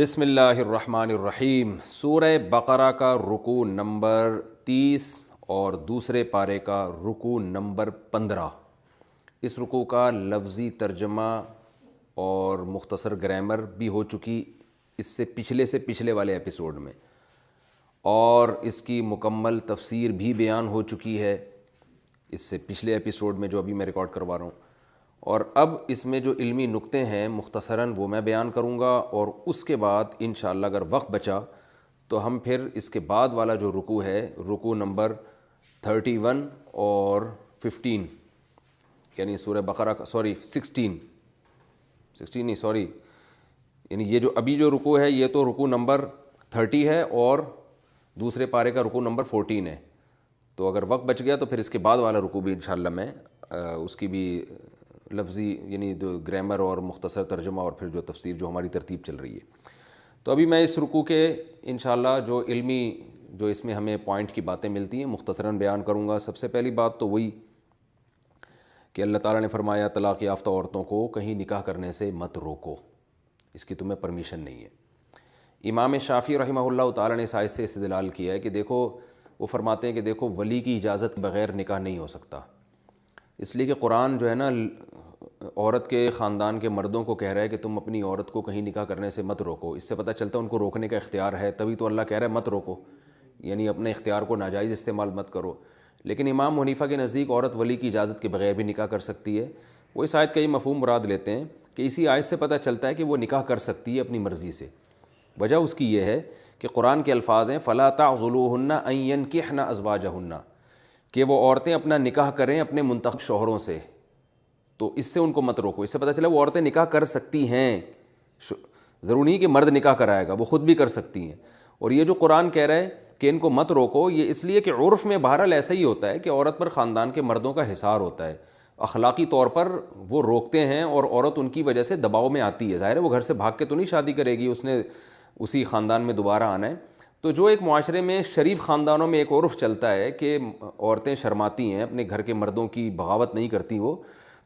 بسم اللہ الرحمن الرحیم۔ سورہ بقرہ کا رکوع نمبر 30 اور دوسرے پارے کا رکوع نمبر 15۔ اس رکوع کا لفظی ترجمہ اور مختصر گرامر بھی ہو چکی اس سے پچھلے والے ایپیسوڈ میں، اور اس کی مکمل تفسیر بھی بیان ہو چکی ہے اس سے پچھلے ایپیسوڈ میں جو ابھی میں ریکارڈ کروا رہا ہوں۔ اور اب اس میں جو علمی نکتے ہیں مختصراً وہ میں بیان کروں گا، اور اس کے بعد انشاءاللہ اگر وقت بچا تو ہم پھر اس کے بعد والا جو رکوع ہے، رکوع نمبر 31 اور 15، یعنی سورہ بقرہ کا 16 نہیں یعنی یہ جو ابھی جو رکوع ہے یہ تو رکوع نمبر 30 ہے اور دوسرے پارے کا رکوع نمبر 14 ہے۔ تو اگر وقت بچ گیا تو پھر اس کے بعد والا رکوع بھی انشاءاللہ میں اس کی بھی لفظی یعنی گرامر اور مختصر ترجمہ اور پھر جو تفسیر جو ہماری ترتیب چل رہی ہے۔ تو ابھی میں اس رکوع کے انشاءاللہ جو علمی جو اس میں ہمیں پوائنٹ کی باتیں ملتی ہیں مختصراً بیان کروں گا۔ سب سے پہلی بات تو وہی کہ اللہ تعالیٰ نے فرمایا طلاق یافتہ عورتوں کو کہیں نکاح کرنے سے مت روکو، اس کی تمہیں پرمیشن نہیں ہے۔ امام شافعی رحمہ اللہ تعالیٰ نے اس آیت سے استدلال کیا ہے کہ دیکھو، وہ فرماتے ہیں کہ دیکھو ولی کی اجازت کے بغیر نکاح نہیں ہو سکتا، اس لیے کہ قرآن جو ہے نا عورت کے خاندان کے مردوں کو کہہ رہا ہے کہ تم اپنی عورت کو کہیں نکاح کرنے سے مت روکو۔ اس سے پتہ چلتا ہے ان کو روکنے کا اختیار ہے، تبھی تو اللہ کہہ رہا ہے مت روکو، یعنی اپنے اختیار کو ناجائز استعمال مت کرو۔ لیکن امام حنیفہ کے نزدیک عورت ولی کی اجازت کے بغیر بھی نکاح کر سکتی ہے۔ وہ اس آیت کا یہ مفہوم مراد لیتے ہیں کہ اسی آیت سے پتہ چلتا ہے کہ وہ نکاح کر سکتی ہے اپنی مرضی سے۔ وجہ اس کی یہ ہے کہ قرآن کے الفاظ ہیں فَلَا تَعْضُلُوهُنَّ أَن يَنكِحْنَ أَزْوَاجَهُنَّ، کہ وہ عورتیں اپنا نکاح کریں اپنے منتخب شوہروں سے، تو اس سے ان کو مت روکو۔ اس سے پتہ چلا وہ عورتیں نکاح کر سکتی ہیں، ضروری نہیں کہ مرد نکاح کرائے گا، وہ خود بھی کر سکتی ہیں۔ اور یہ جو قرآن کہہ رہا ہے کہ ان کو مت روکو، یہ اس لیے کہ عرف میں بہرحال ایسا ہی ہوتا ہے کہ عورت پر خاندان کے مردوں کا حصار ہوتا ہے، اخلاقی طور پر وہ روکتے ہیں اور عورت ان کی وجہ سے دباؤ میں آتی ہے۔ ظاہر ہے وہ گھر سے بھاگ کے تو نہیں شادی کرے گی، اس نے اسی خاندان میں دوبارہ آنا ہے۔ تو جو ایک معاشرے میں شریف خاندانوں میں ایک عرف چلتا ہے کہ عورتیں شرماتی ہیں، اپنے گھر کے مردوں کی بغاوت نہیں کرتی، وہ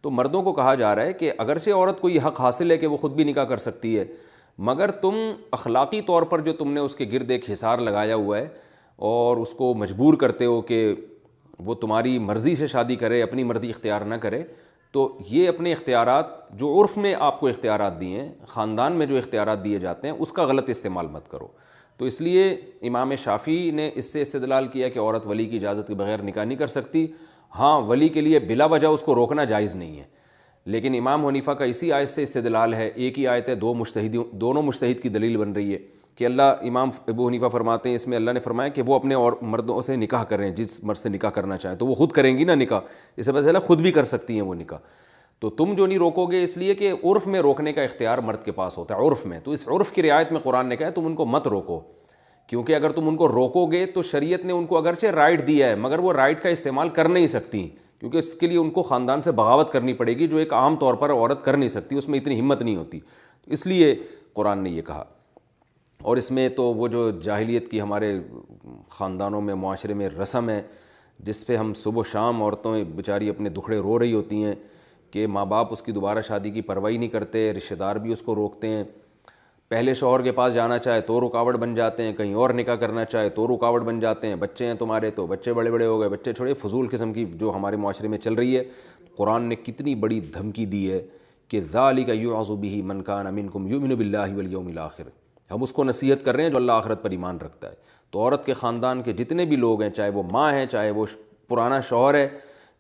تو مردوں کو کہا جا رہا ہے کہ اگرچہ عورت کو یہ حق حاصل ہے کہ وہ خود بھی نکاح کر سکتی ہے، مگر تم اخلاقی طور پر جو تم نے اس کے گرد ایک حصار لگایا ہوا ہے اور اس کو مجبور کرتے ہو کہ وہ تمہاری مرضی سے شادی کرے، اپنی مرضی اختیار نہ کرے، تو یہ اپنے اختیارات جو عرف میں آپ کو اختیارات دیے ہیں، خاندان میں جو اختیارات دیے جاتے ہیں، اس کا غلط استعمال مت کرو۔ تو اس لیے امام شافعی نے اس سے استدلال کیا کہ عورت ولی کی اجازت کے بغیر نکاح نہیں کر سکتی۔ ہاں، ولی کے لیے بلا وجہ اس کو روکنا جائز نہیں ہے، لیکن امام حنیفہ کا اسی آیت سے استدلال ہے، ایک ہی آیت ہے، دونوں مجتہد کی دلیل بن رہی ہے کہ امام ابو حنیفہ فرماتے ہیں اس میں اللہ نے فرمایا کہ وہ اپنے اور مردوں سے نکاح کریں، جس مرد سے نکاح کرنا چاہیں تو وہ خود کریں گی نا نکاح، اس سے پتہ چلا خود بھی کر سکتی ہیں وہ نکاح۔ تو تم جو نہیں روکو گے، اس لیے کہ عرف میں روکنے کا اختیار مرد کے پاس ہوتا ہے، عرف میں، تو اس عرف کی رعایت میں قرآن نے کہا ہے تم ان کو مت روکو، کیونکہ اگر تم ان کو روکو گے تو شریعت نے ان کو اگرچہ رائٹ دیا ہے مگر وہ رائٹ کا استعمال کر نہیں سکتی، کیونکہ اس کے لیے ان کو خاندان سے بغاوت کرنی پڑے گی جو ایک عام طور پر عورت کر نہیں سکتی، اس میں اتنی ہمت نہیں ہوتی، اس لیے قرآن نے یہ کہا۔ اور اس میں تو وہ جو جاہلیت کی ہمارے خاندانوں میں معاشرے میں رسم ہے، جس پہ ہم صبح و شام عورتیں بیچاری اپنے دکھڑے رو رہی ہوتی ہیں کہ ماں باپ اس کی دوبارہ شادی کی پرواہی نہیں کرتے، رشتہ دار بھی اس کو روکتے ہیں، پہلے شوہر کے پاس جانا چاہے تو رکاوٹ بن جاتے ہیں، کہیں اور نکاح کرنا چاہے تو رکاوٹ بن جاتے ہیں، بچے ہیں تمہارے تو بچے بڑے بڑے ہو گئے، بچے چھوڑے، فضول قسم کی جو ہمارے معاشرے میں چل رہی ہے۔ قرآن نے کتنی بڑی دھمکی دی ہے کہ ذَلِكَ يُوعَظُ بِهِ مَنْ كَانَ مِنْكُمْ يُؤْمِنُ بِاللَّهِ وَالْيَوْمِ الْآخِرِ، ہم اس کو نصیحت کر رہے ہیں جو اللہ آخرت پر ایمان رکھتا ہے۔ تو عورت کے خاندان کے جتنے بھی لوگ ہیں، چاہے وہ ماں ہیں، چاہے وہ پرانا شوہر ہے،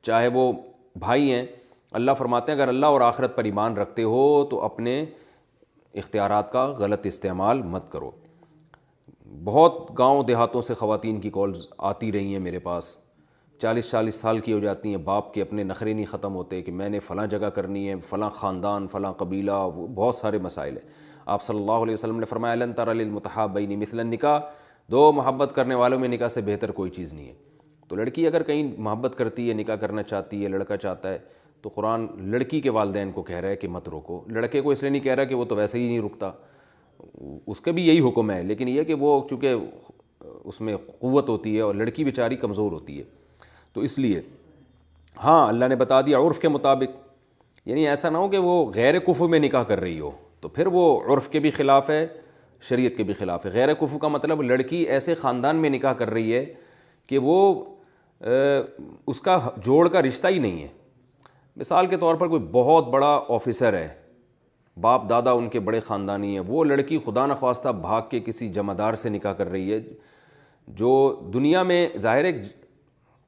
چاہے وہ بھائی ہیں، اللہ فرماتے ہیں اگر اللہ اور آخرت پر ایمان رکھتے ہو تو اپنے اختیارات کا غلط استعمال مت کرو۔ بہت گاؤں دیہاتوں سے خواتین کی کالز آتی رہی ہیں میرے پاس، 40 سال کی ہو جاتی ہیں، باپ کے اپنے نخرے نہیں ختم ہوتے کہ میں نے فلاں جگہ کرنی ہے، فلاں خاندان، فلاں قبیلہ، بہت سارے مسائل ہیں۔ آپ صلی اللہ علیہ وسلم نے فرمایا لن تر للمتحابین مثل النکاح، دو محبت کرنے والوں میں نکاح سے بہتر کوئی چیز نہیں ہے۔ تو لڑکی اگر کہیں محبت کرتی ہے، نکاح کرنا چاہتی ہے، لڑکا چاہتا ہے، تو قرآن لڑکی کے والدین کو کہہ رہا ہے کہ مت روکو۔ لڑکے کو اس لیے نہیں کہہ رہا کہ وہ تو ویسے ہی نہیں رکتا، اس کا بھی یہی حکم ہے، لیکن یہ کہ وہ چونکہ اس میں قوت ہوتی ہے اور لڑکی بیچاری کمزور ہوتی ہے، تو اس لیے ہاں اللہ نے بتا دیا عرف کے مطابق، یعنی ایسا نہ ہو کہ وہ غیر کفو میں نکاح کر رہی ہو، تو پھر وہ عرف کے بھی خلاف ہے، شریعت کے بھی خلاف ہے۔ غیر کفو کا مطلب لڑکی ایسے خاندان میں نکاح کر رہی ہے کہ وہ اس کا جوڑ کا رشتہ ہی نہیں ہے۔ مثال کے طور پر کوئی بہت بڑا آفیسر ہے، باپ دادا ان کے بڑے خاندانی ہیں، وہ لڑکی خدا نخواستہ بھاگ کے کسی جمعدار سے نکاح کر رہی ہے جو دنیا میں ظاہر ہے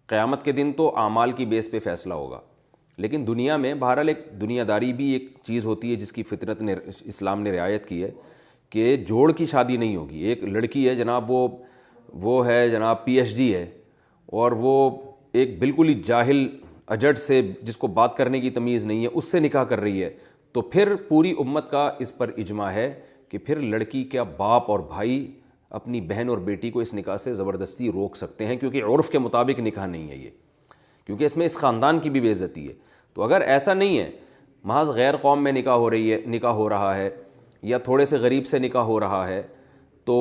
قیامت کے دن تو اعمال کی بیس پہ فیصلہ ہوگا، لیکن دنیا میں بہرحال ایک دنیا داری بھی ایک چیز ہوتی ہے جس کی فطرت نے اسلام نے رعایت کی ہے کہ جوڑ کی شادی نہیں ہوگی۔ ایک لڑکی ہے جناب، وہ ہے جناب پی ایچ ڈی ہے، اور وہ ایک بالکل ہی جاہل اجڑ سے جس کو بات کرنے کی تمیز نہیں ہے اس سے نکاح کر رہی ہے، تو پھر پوری امت کا اس پر اجماع ہے کہ پھر لڑکی کا باپ اور بھائی اپنی بہن اور بیٹی کو اس نکاح سے زبردستی روک سکتے ہیں، کیونکہ عرف کے مطابق نکاح نہیں ہے یہ، کیونکہ اس میں اس خاندان کی بھی بے عزتی ہے۔ تو اگر ایسا نہیں ہے، محض غیر قوم میں نکاح ہو رہا ہے یا تھوڑے سے غریب سے نکاح ہو رہا ہے تو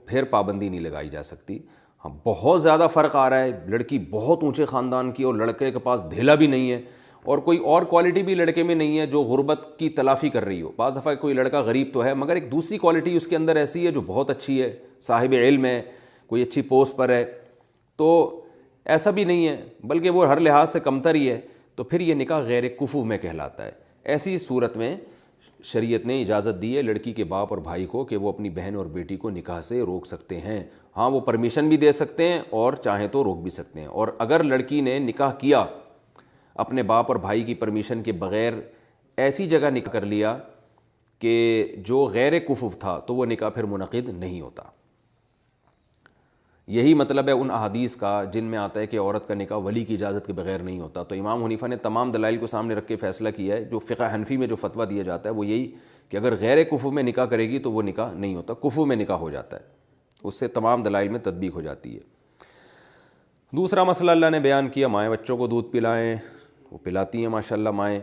پھر پابندی نہیں لگائی جا سکتی۔ ہاں بہت زیادہ فرق آ رہا ہے، لڑکی بہت اونچے خاندان کی اور لڑکے کے پاس دھیلا بھی نہیں ہے اور کوئی اور کوالٹی بھی لڑکے میں نہیں ہے جو غربت کی تلافی کر رہی ہو۔ بعض دفعہ کوئی لڑکا غریب تو ہے مگر ایک دوسری کوالٹی اس کے اندر ایسی ہے جو بہت اچھی ہے، صاحب علم ہے، کوئی اچھی پوسٹ پر ہے، تو ایسا بھی نہیں ہے بلکہ وہ ہر لحاظ سے کمتر ہی ہے، تو پھر یہ نکاح غیر کفو میں کہلاتا ہے۔ ایسی صورت میں شریعت نے اجازت دی ہے لڑکی کے باپ اور بھائی کو کہ وہ اپنی بہن اور بیٹی کو نکاح سے روک سکتے ہیں۔ ہاں وہ پرمیشن بھی دے سکتے ہیں اور چاہیں تو روک بھی سکتے ہیں، اور اگر لڑکی نے نکاح کیا اپنے باپ اور بھائی کی پرمیشن کے بغیر، ایسی جگہ نکاح کر لیا کہ جو غیر کفو تھا، تو وہ نکاح پھر منعقد نہیں ہوتا۔ یہی مطلب ہے ان احادیث کا جن میں آتا ہے کہ عورت کا نکاح ولی کی اجازت کے بغیر نہیں ہوتا۔ تو امام حنیفہ نے تمام دلائل کو سامنے رکھ کے فیصلہ کیا ہے، جو فقہ حنفی میں جو فتویٰ دیا جاتا ہے وہ یہی کہ اگر غیر کفو میں نکاح کرے گی تو وہ نکاح نہیں ہوتا، کفو میں نکاح ہو جاتا ہے، اس سے تمام دلائل میں تطبیق ہو جاتی ہے۔ دوسرا مسئلہ اللہ نے بیان کیا، مائیں بچوں کو دودھ پلائیں، وہ پلاتی ہیں ماشاءاللہ مائیں،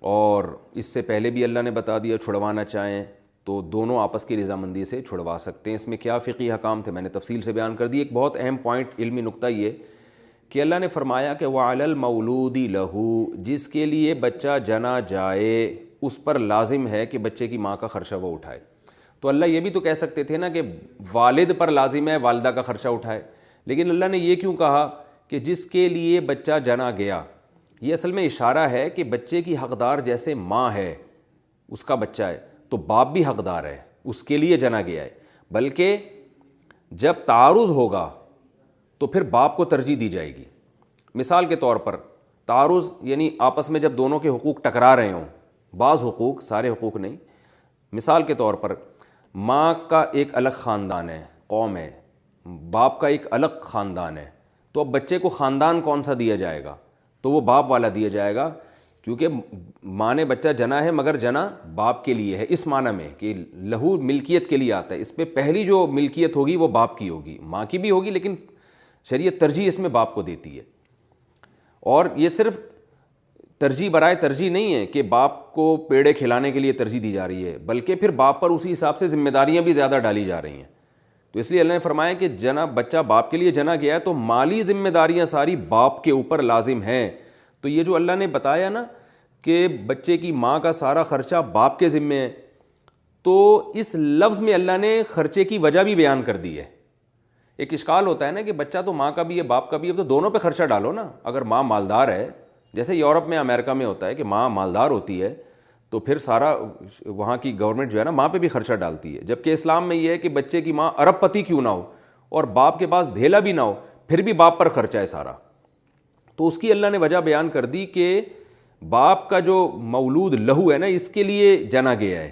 اور اس سے پہلے بھی اللہ نے بتا دیا چھڑوانا چاہیں تو دونوں آپس کی رضامندی سے چھڑوا سکتے ہیں۔ اس میں کیا فقہی احکام تھے میں نے تفصیل سے بیان کر دی۔ ایک بہت اہم پوائنٹ علمی نقطہ یہ کہ اللہ نے فرمایا کہ وَعَلَى الْمَوْلُودِ لَهُ، جس کے لیے بچہ جنا جائے اس پر لازم ہے کہ بچے کی ماں کا خرچہ وہ اٹھائے۔ تو اللہ یہ بھی تو کہہ سکتے تھے نا کہ والد پر لازم ہے والدہ کا خرچہ اٹھائے، لیکن اللہ نے یہ کیوں کہا کہ جس کے لیے بچہ جنا گیا؟ یہ اصل میں اشارہ ہے کہ بچے کی حقدار جیسے ماں ہے، اس کا بچہ ہے، تو باپ بھی حقدار ہے، اس کے لیے جنا گیا ہے، بلکہ جب تعارض ہوگا تو پھر باپ کو ترجیح دی جائے گی۔ مثال کے طور پر تعارض یعنی آپس میں جب دونوں کے حقوق ٹکرا رہے ہوں، بعض حقوق، سارے حقوق نہیں، مثال کے طور پر ماں کا ایک الگ خاندان ہے، قوم ہے، باپ کا ایک الگ خاندان ہے، تو اب بچے کو خاندان کون سا دیا جائے گا؟ تو وہ باپ والا دیا جائے گا، کیونکہ ماں نے بچہ جنا ہے مگر جنا باپ کے لیے ہے، اس معنی میں کہ لہو ملکیت کے لیے آتا ہے، اس پہ پہلی جو ملکیت ہوگی وہ باپ کی ہوگی، ماں کی بھی ہوگی لیکن شریعت ترجیح اس میں باپ کو دیتی ہے۔ اور یہ صرف ترجیح برائے ترجیح نہیں ہے کہ باپ کو پیڑے کھلانے کے لیے ترجیح دی جا رہی ہے، بلکہ پھر باپ پر اسی حساب سے ذمہ داریاں بھی زیادہ ڈالی جا رہی ہیں۔ تو اس لیے اللہ نے فرمایا کہ جنا بچہ باپ کے لیے جنا گیا ہے تو مالی ذمہ داریاں ساری باپ کے اوپر لازم ہیں۔ تو یہ جو اللہ نے بتایا نا کہ بچے کی ماں کا سارا خرچہ باپ کے ذمے ہے، تو اس لفظ میں اللہ نے خرچے کی وجہ بھی بیان کر دی ہے۔ ایک اشکال ہوتا ہے نا کہ بچہ تو ماں کا بھی ہے باپ کا بھی ہے، تو دونوں پہ خرچہ ڈالو نا۔ اگر ماں مالدار ہے، جیسے یورپ میں امریکہ میں ہوتا ہے کہ ماں مالدار ہوتی ہے تو پھر سارا وہاں کی گورنمنٹ جو ہے نا ماں پہ بھی خرچہ ڈالتی ہے، جبکہ اسلام میں یہ ہے کہ بچے کی ماں ارب پتی کیوں نہ ہو اور باپ کے پاس دھیلا بھی نہ ہو، پھر بھی باپ پر خرچہ ہے سارا۔ تو اس کی اللہ نے وجہ بیان کر دی کہ باپ کا جو مولود لہو ہے نا اس کے لیے جنا گیا ہے،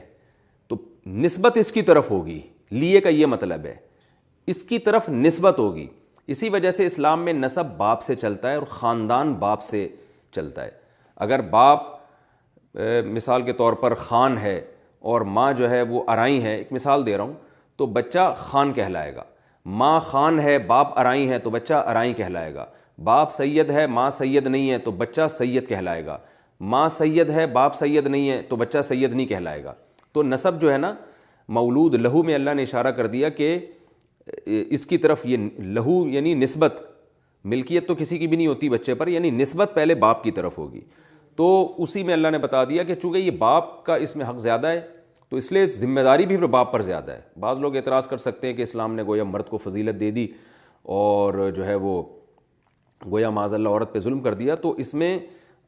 تو نسبت اس کی طرف ہوگی، لیے کا یہ مطلب ہے اس کی طرف نسبت ہوگی۔ اسی وجہ سے اسلام میں نسب باپ سے چلتا ہے اور خاندان باپ سے چلتا ہے۔ اگر باپ مثال کے طور پر خان ہے اور ماں جو ہے وہ ارائی ہے، ایک مثال دے رہا ہوں، تو بچہ خان کہلائے گا۔ ماں خان ہے باپ ارائی ہے تو بچہ ارائی کہلائے گا۔ باپ سید ہے ماں سید نہیں ہے تو بچہ سید کہلائے گا۔ ماں سید ہے باپ سید نہیں ہے تو بچہ سید نہیں کہلائے گا۔ تو نسب جو ہے نا مولود لہو میں اللہ نے اشارہ کر دیا کہ اس کی طرف، یہ لہو یعنی نسبت، ملکیت تو کسی کی بھی نہیں ہوتی بچے پر، یعنی نسبت پہلے باپ کی طرف ہوگی۔ تو اسی میں اللہ نے بتا دیا کہ چونکہ یہ باپ کا اس میں حق زیادہ ہے تو اس لیے ذمہ داری بھی پھر باپ پر زیادہ ہے. بعض لوگ اعتراض کر سکتے ہیں کہ اسلام نے گویا مرد کو فضیلت دے دی اور جو ہے وہ گویا معاذ اللہ عورت پہ ظلم کر دیا. تو اس میں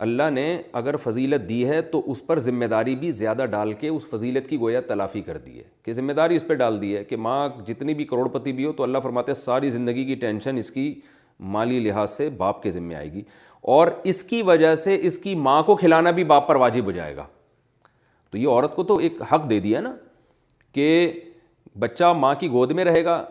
اللہ نے اگر فضیلت دی ہے تو اس پر ذمہ داری بھی زیادہ ڈال کے اس فضیلت کی گویا تلافی کر دی ہے, کہ ذمہ داری اس پہ ڈال دی ہے کہ ماں جتنی بھی کروڑ پتی بھی ہو تو اللہ فرماتے ہیں ساری زندگی کی ٹینشن اس کی مالی لحاظ سے باپ کے ذمہ آئے گی, اور اس کی وجہ سے اس کی ماں کو کھلانا بھی باپ پر واجب ہو جائے گا. تو یہ عورت کو تو ایک حق دے دیا نا کہ بچہ ماں کی گود میں رہے گا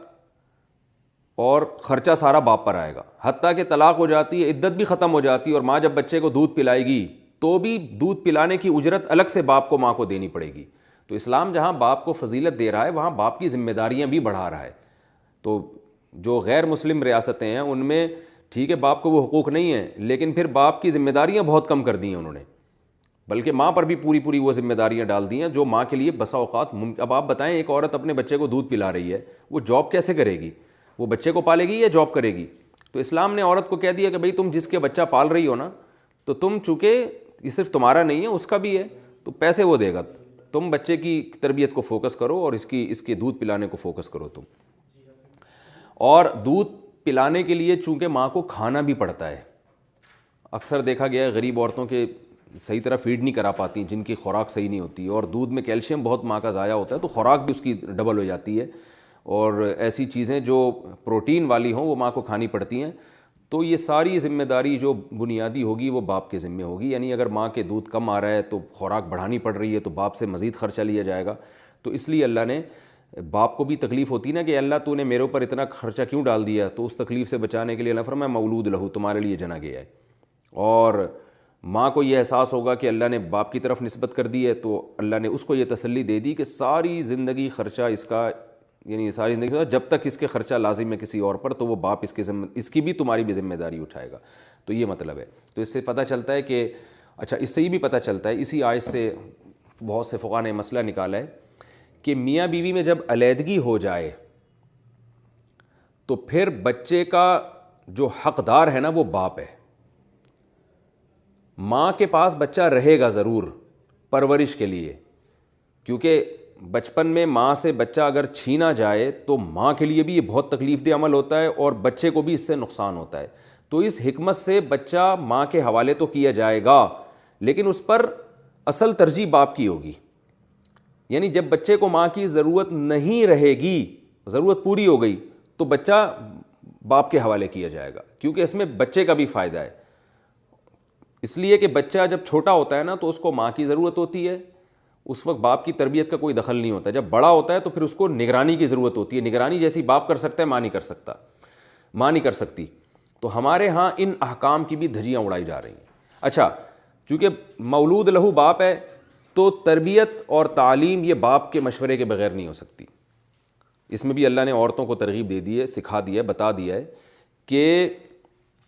اور خرچہ سارا باپ پر آئے گا, حتیٰ کہ طلاق ہو جاتی ہے, عدت بھی ختم ہو جاتی ہے, اور ماں جب بچے کو دودھ پلائے گی تو بھی دودھ پلانے کی اجرت الگ سے باپ کو ماں کو دینی پڑے گی. تو اسلام جہاں باپ کو فضیلت دے رہا ہے وہاں باپ کی ذمہ داریاں بھی بڑھا رہا ہے. تو جو غیر مسلم ریاستیں ہیں ان میں ٹھیک ہے باپ کو وہ حقوق نہیں ہیں, لیکن پھر باپ کی ذمہ داریاں بہت کم کر دی ہیں انہوں نے, بلکہ ماں پر بھی پوری وہ ذمہ داریاں ڈال دی ہیں جو ماں کے لیے بسا اوقات اب آپ بتائیں ایک عورت اپنے بچے کو دودھ پلا رہی ہے, وہ جاب کیسے کرے گی؟ وہ بچے کو پالے گی یا جاب کرے گی؟ تو اسلام نے عورت کو کہہ دیا کہ بھئی تم جس کے بچہ پال رہی ہو نا, تو تم چونکہ یہ صرف تمہارا نہیں ہے اس کا بھی ہے, تو پیسے وہ دے گا, تم بچے کی تربیت کو فوکس کرو اور اس کے دودھ پلانے کو فوکس کرو تم. اور دودھ پلانے کے لیے چونکہ ماں کو کھانا بھی پڑتا ہے, اکثر دیکھا گیا ہے غریب عورتوں کے صحیح طرح فیڈ نہیں کرا پاتی جن کی خوراک صحیح نہیں ہوتی, اور دودھ میں کیلشیم بہت ماں کا ضائع ہوتا ہے, تو خوراک بھی اس کی ڈبل ہو جاتی ہے, اور ایسی چیزیں جو پروٹین والی ہوں وہ ماں کو کھانی پڑتی ہیں. تو یہ ساری ذمہ داری جو بنیادی ہوگی وہ باپ کے ذمہ ہوگی, یعنی اگر ماں کے دودھ کم آ رہا ہے تو خوراک بڑھانی پڑ رہی ہے تو باپ سے مزید خرچہ لیا جائے گا. تو اس لیے اللہ نے باپ کو بھی تکلیف ہوتی نا کہ اللہ تو نے میرے اوپر اتنا خرچہ کیوں ڈال دیا, تو اس تکلیف سے بچانے کے لیے اللہ فرمایا مولود لہو, تمہارے لیے جنا گیا ہے. اور ماں کو یہ احساس ہوگا کہ اللہ نے باپ کی طرف نسبت کر دی ہے, تو اللہ نے اس کو یہ تسلی دے دی کہ ساری زندگی خرچہ اس کا, یعنی ساری زندگی جب تک اس کے خرچہ لازم ہے کسی اور پر تو وہ باپ اس کی بھی تمہاری بھی ذمہ داری اٹھائے گا. تو یہ مطلب ہے. تو اس سے پتہ چلتا ہے کہ اچھا اس سے یہ بھی پتہ چلتا ہے, اسی آیت سے بہت سے فقہاء نے مسئلہ نکالا ہے کہ میاں بیوی میں جب علیحدگی ہو جائے تو پھر بچے کا جو حقدار ہے نا وہ باپ ہے. ماں کے پاس بچہ رہے گا ضرور پرورش کے لیے, کیونکہ بچپن میں ماں سے بچہ اگر چھینا جائے تو ماں کے لیے بھی یہ بہت تکلیف دہ عمل ہوتا ہے اور بچے کو بھی اس سے نقصان ہوتا ہے. تو اس حکمت سے بچہ ماں کے حوالے تو کیا جائے گا, لیکن اس پر اصل ترجیح باپ کی ہوگی. یعنی جب بچے کو ماں کی ضرورت نہیں رہے گی, ضرورت پوری ہو گئی, تو بچہ باپ کے حوالے کیا جائے گا, کیونکہ اس میں بچے کا بھی فائدہ ہے. اس لیے کہ بچہ جب چھوٹا ہوتا ہے نا تو اس کو ماں کی ضرورت ہوتی ہے, اس وقت باپ کی تربیت کا کوئی دخل نہیں ہوتا. جب بڑا ہوتا ہے تو پھر اس کو نگرانی کی ضرورت ہوتی ہے, نگرانی جیسی باپ کر سکتا ہے ماں نہیں کر سکتا, ماں نہیں کر سکتی. تو ہمارے ہاں ان احکام کی بھی دھجیاں اڑائی جا رہی ہیں. اچھا چونکہ مولود لہو باپ ہے تو تربیت اور تعلیم یہ باپ کے مشورے کے بغیر نہیں ہو سکتی. اس میں بھی اللہ نے عورتوں کو ترغیب دے دی ہے, سکھا دیا ہے, بتا دیا ہے کہ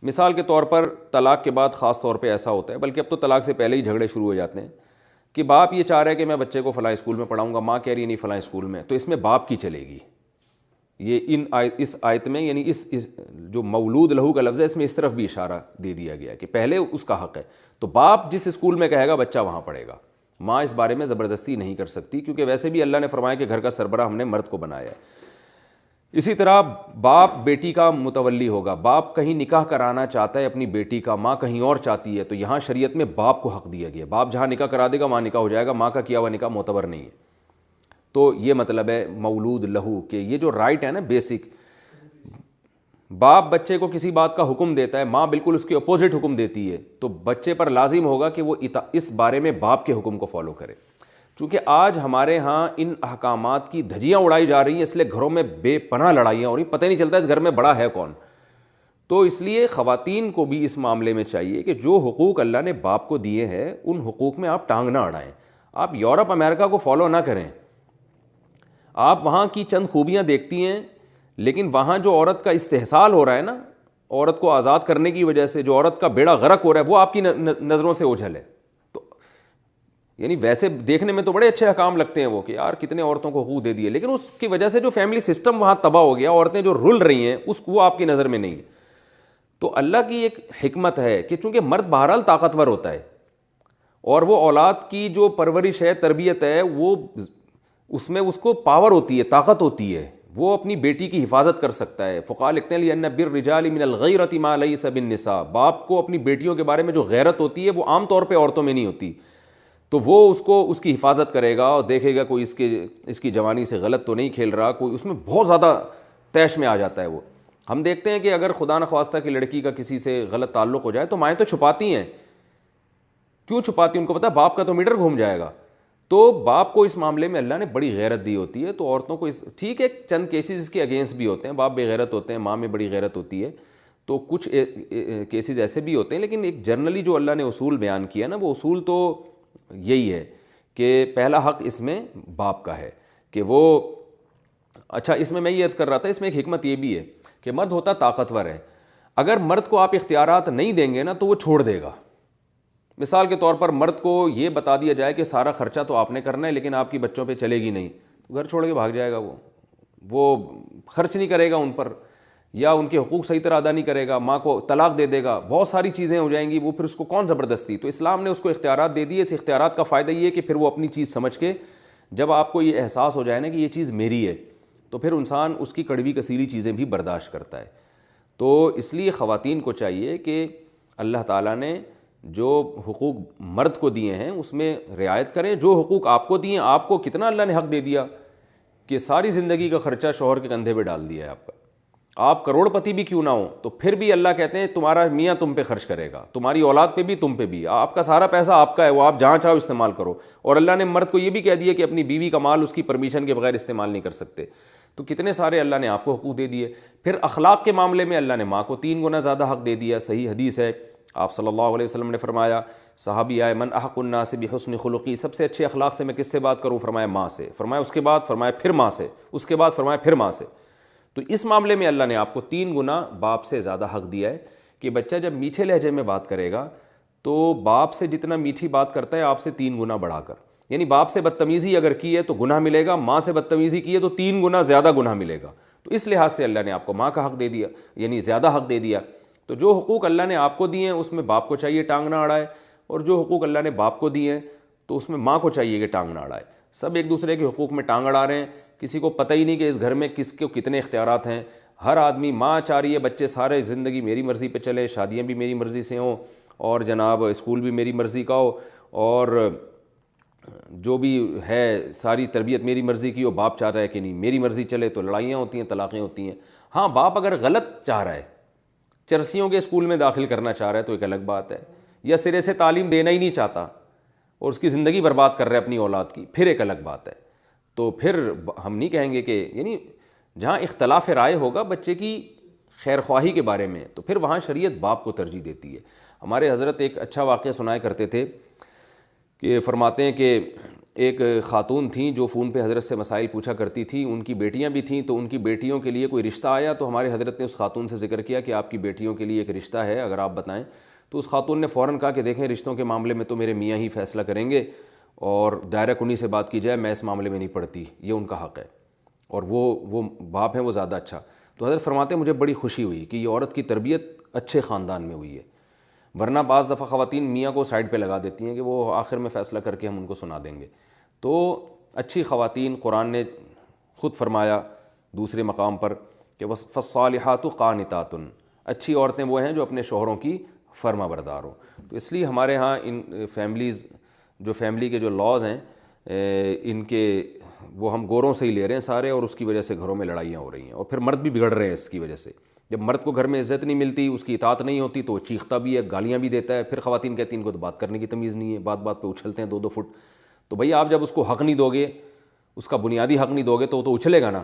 مثال کے طور پر طلاق کے بعد خاص طور پہ ایسا ہوتا ہے, بلکہ اب تو طلاق سے پہلے ہی جھگڑے شروع ہو جاتے ہیں کہ باپ یہ چاہ رہا ہے کہ میں بچے کو فلاں اسکول میں پڑھاؤں گا, ماں کہہ رہی ہے نہیں فلاں اسکول میں, تو اس میں باپ کی چلے گی. یہ اس آیت میں یعنی اس جو مولود لہو کا لفظ ہے اس میں اس طرف بھی اشارہ دے دیا گیا کہ پہلے اس کا حق ہے, تو باپ جس اسکول میں کہے گا بچہ وہاں پڑھے گا. ماں اس بارے میں زبردستی نہیں کر سکتی, کیونکہ ویسے بھی اللہ نے فرمایا کہ گھر کا سربراہ ہم نے مرد کو بنایا ہے. اسی طرح باپ بیٹی کا متولی ہوگا. باپ کہیں نکاح کرانا چاہتا ہے اپنی بیٹی کا, ماں کہیں اور چاہتی ہے, تو یہاں شریعت میں باپ کو حق دیا گیا. باپ جہاں نکاح کرا دے گا وہاں نکاح ہو جائے گا, ماں کا کیا ہوا نکاح معتبر نہیں ہے. تو یہ مطلب ہے مولود لہو کہ یہ جو رائٹ ہے نا بیسک, باپ بچے کو کسی بات کا حکم دیتا ہے, ماں بالکل اس کے اپوزٹ حکم دیتی ہے, تو بچے پر لازم ہوگا کہ وہ اس بارے میں باپ کے حکم کو فالو کرے. چونکہ آج ہمارے ہاں ان احکامات کی دھجیاں اڑائی جا رہی ہیں, اس لیے گھروں میں بے پناہ لڑائیاں ہو رہی ہیں, پتہ نہیں چلتا اس گھر میں بڑا ہے کون. تو اس لیے خواتین کو بھی اس معاملے میں چاہیے کہ جو حقوق اللہ نے باپ کو دیے ہیں ان حقوق میں آپ ٹانگ نہ اڑائیں. آپ یورپ امریکہ کو فالو نہ کریں, آپ وہاں کی چند خوبیاں دیکھتی ہیں, لیکن وہاں جو عورت کا استحصال ہو رہا ہے نا, عورت کو آزاد کرنے کی وجہ سے جو عورت کا بیڑا غرق ہو رہا ہے وہ آپ کی نظروں سے اوجھل ہے. تو یعنی ویسے دیکھنے میں تو بڑے اچھے احکام لگتے ہیں وہ کہ یار کتنے عورتوں کو حقوق دے دیے, لیکن اس کی وجہ سے جو فیملی سسٹم وہاں تباہ ہو گیا, عورتیں جو رل رہی ہیں وہ آپ کی نظر میں نہیں ہے. تو اللہ کی ایک حکمت ہے کہ چونکہ مرد بہرحال طاقتور ہوتا ہے اور وہ اولاد کی جو پرورش ہے تربیت ہے وہ اس میں اس کو پاور ہوتی ہے, طاقت ہوتی ہے, وہ اپنی بیٹی کی حفاظت کر سکتا ہے. فقہا لکھتے ہیں لِأَنَّ بِالرِّجَالِ مِنَ الْغَيْرَةِ مَا لَيْسَ بِالنِّسَاءِ, باپ کو اپنی بیٹیوں کے بارے میں جو غیرت ہوتی ہے وہ عام طور پہ عورتوں میں نہیں ہوتی. تو وہ اس کو اس کی حفاظت کرے گا اور دیکھے گا کوئی اس کی جوانی سے غلط تو نہیں کھیل رہا, کوئی اس میں بہت زیادہ طیش میں آ جاتا ہے وہ. ہم دیکھتے ہیں کہ اگر خدا نخواستہ کہ لڑکی کا کسی سے غلط تعلق ہو جائے تو مائیں تو چھپاتی ہیں. کیوں چھپاتی ہیں؟ ان کو پتا باپ کا تو میٹر گھوم جائے گا. تو باپ کو اس معاملے میں اللہ نے بڑی غیرت دی ہوتی ہے. تو عورتوں کو ٹھیک ہے چند کیسز اس کے اگینسٹ بھی ہوتے ہیں, باپ بے غیرت ہوتے ہیں, ماں میں بڑی غیرت ہوتی ہے, تو کچھ کیسز ایسے بھی ہوتے ہیں, لیکن ایک جنرلی جو اللہ نے اصول بیان کیا نا, وہ اصول تو یہی ہے کہ پہلا حق اس میں باپ کا ہے کہ وہ. اچھا اس میں یہ عرض کر رہا تھا, اس میں ایک حکمت یہ بھی ہے کہ مرد ہوتا طاقتور ہے, اگر مرد کو آپ اختیارات نہیں دیں گے نا تو وہ چھوڑ دے گا. مثال کے طور پر مرد کو یہ بتا دیا جائے کہ سارا خرچہ تو آپ نے کرنا ہے لیکن آپ کی بچوں پہ چلے گی نہیں, تو گھر چھوڑ کے بھاگ جائے گا. وہ خرچ نہیں کرے گا ان پر, یا ان کے حقوق صحیح طرح ادا نہیں کرے گا, ماں کو طلاق دے دے گا, بہت ساری چیزیں ہو جائیں گی, وہ پھر اس کو کون زبردستی. تو اسلام نے اس کو اختیارات دے دیے. اس اختیارات کا فائدہ یہ ہے کہ پھر وہ اپنی چیز سمجھ کے, جب آپ کو یہ احساس ہو جائے نا کہ یہ چیز میری ہے, تو پھر انسان اس کی کڑوی کسیلی چیزیں بھی برداشت کرتا ہے. تو اس لیے خواتین کو چاہیے کہ اللہ تعالیٰ نے جو حقوق مرد کو دیے ہیں اس میں رعایت کریں. جو حقوق آپ کو دیے, آپ کو کتنا اللہ نے حق دے دیا کہ ساری زندگی کا خرچہ شوہر کے کندھے پہ ڈال دیا ہے آپ کا. آپ کروڑ پتی بھی کیوں نہ ہو تو پھر بھی اللہ کہتے ہیں تمہارا میاں تم پہ خرچ کرے گا, تمہاری اولاد پہ بھی, تم پہ بھی. آپ کا سارا پیسہ آپ کا ہے, وہ آپ جہاں چاہو استعمال کرو. اور اللہ نے مرد کو یہ بھی کہہ دیا کہ اپنی بیوی کا مال اس کی پرمیشن کے بغیر استعمال نہیں کر سکتے. تو کتنے سارے اللہ نے آپ کو حقوق دے دیے. پھر اخلاق کے معاملے میں اللہ نے ماں کو 3 گنا زیادہ حق دے دیا. صحیح حدیث ہے, آپ صلی اللہ علیہ وسلم نے فرمایا, صحابی آئے, من احق الناس بحسن خلقی, سب سے اچھے اخلاق سے میں کس سے بات کروں؟ فرمایا ماں سے. فرمایا اس کے بعد؟ فرمایا پھر ماں سے. اس کے بعد فرمایا پھر ماں سے. تو اس معاملے میں اللہ نے آپ کو 3 گنا باپ سے زیادہ حق دیا ہے کہ بچہ جب میٹھے لہجے میں بات کرے گا تو باپ سے جتنا میٹھی بات کرتا ہے آپ سے 3 گنا بڑھا کر. یعنی باپ سے بدتمیزی اگر کی ہے تو گناہ ملے گا, ماں سے بدتمیزی کی ہے تو 3 گنا زیادہ گناہ ملے گا. تو اس لحاظ سے اللہ نے آپ کو ماں کا حق دے دیا, یعنی زیادہ حق دے دیا. تو جو حقوق اللہ نے آپ کو دیے ہیں اس میں باپ کو چاہیے ٹانگ نہ اڑائے, اور جو حقوق اللہ نے باپ کو دیے ہیں تو اس میں ماں کو چاہیے کہ ٹانگ نہ اڑائے. سب ایک دوسرے کے حقوق میں ٹانگ اڑا رہے ہیں, کسی کو پتہ ہی نہیں کہ اس گھر میں کس کو کتنے اختیارات ہیں. ہر آدمی, ماں چاہ رہی ہے بچے سارے زندگی میری مرضی پہ چلے, شادیاں بھی میری مرضی سے ہوں, اور جناب اسکول بھی میری مرضی کا ہو, اور جو بھی ہے ساری تربیت میری مرضی کی ہو. باپ چاہ رہا ہے کہ نہیں میری مرضی چلے, تو لڑائیاں ہوتی ہیں, طلاقیں ہوتی ہیں. ہاں باپ اگر غلط چاہ رہا ہے, چرسیوں کے اسکول میں داخل کرنا چاہ رہا ہے تو ایک الگ بات ہے, یا سرے سے تعلیم دینا ہی نہیں چاہتا اور اس کی زندگی برباد کر رہا ہے اپنی اولاد کی, پھر ایک الگ بات ہے. تو پھر ہم نہیں کہیں گے کہ, یعنی جہاں اختلاف رائے ہوگا بچے کی خیر خواہی کے بارے میں, تو پھر وہاں شریعت باپ کو ترجیح دیتی ہے. ہمارے حضرت ایک اچھا واقعہ سنایا کرتے تھے کہ فرماتے ہیں کہ ایک خاتون تھیں جو فون پہ حضرت سے مسائل پوچھا کرتی تھی. ان کی بیٹیاں بھی تھیں, تو ان کی بیٹیوں کے لیے کوئی رشتہ آیا تو ہمارے حضرت نے اس خاتون سے ذکر کیا کہ آپ کی بیٹیوں کے لیے ایک رشتہ ہے, اگر آپ بتائیں. تو اس خاتون نے فوراً کہا کہ دیکھیں رشتوں کے معاملے میں تو میرے میاں ہی فیصلہ کریں گے, اور ڈائریکٹ انہی سے بات کی جائے, میں اس معاملے میں نہیں پڑتی, یہ ان کا حق ہے, اور وہ باپ ہیں وہ زیادہ اچھا. تو حضرت فرماتے ہیں مجھے بڑی خوشی ہوئی کہ یہ عورت کی تربیت اچھے خاندان میں ہوئی ہے, ورنہ بعض دفعہ خواتین میاں کو سائڈ پہ لگا دیتی ہیں کہ وہ آخر میں فیصلہ کر کے ہم ان کو سنا دیں گے. تو اچھی خواتین, قرآن نے خود فرمایا دوسرے مقام پر کہ فالصالحات قانتات, اچھی عورتیں وہ ہیں جو اپنے شوہروں کی فرما بردار ہوں. تو اس لیے ہمارے ہاں ان فیملیز, جو فیملی کے جو لاز ہیں ان کے, وہ ہم گوروں سے ہی لے رہے ہیں سارے, اور اس کی وجہ سے گھروں میں لڑائیاں ہو رہی ہیں, اور پھر مرد بھی بگڑ رہے ہیں اس کی وجہ سے. جب مرد کو گھر میں عزت نہیں ملتی, اس کی اطاعت نہیں ہوتی, تو وہ چیختا بھی ہے, گالیاں بھی دیتا ہے. پھر خواتین کہتی ہیں ان کو تو بات کرنے کی تمیز نہیں ہے, بات بات پہ اچھلتے ہیں 2-2 فٹ. تو بھئی آپ جب اس کو حق نہیں دو گے, اس کا بنیادی حق نہیں دو گے, تو وہ تو اچھلے گا نا.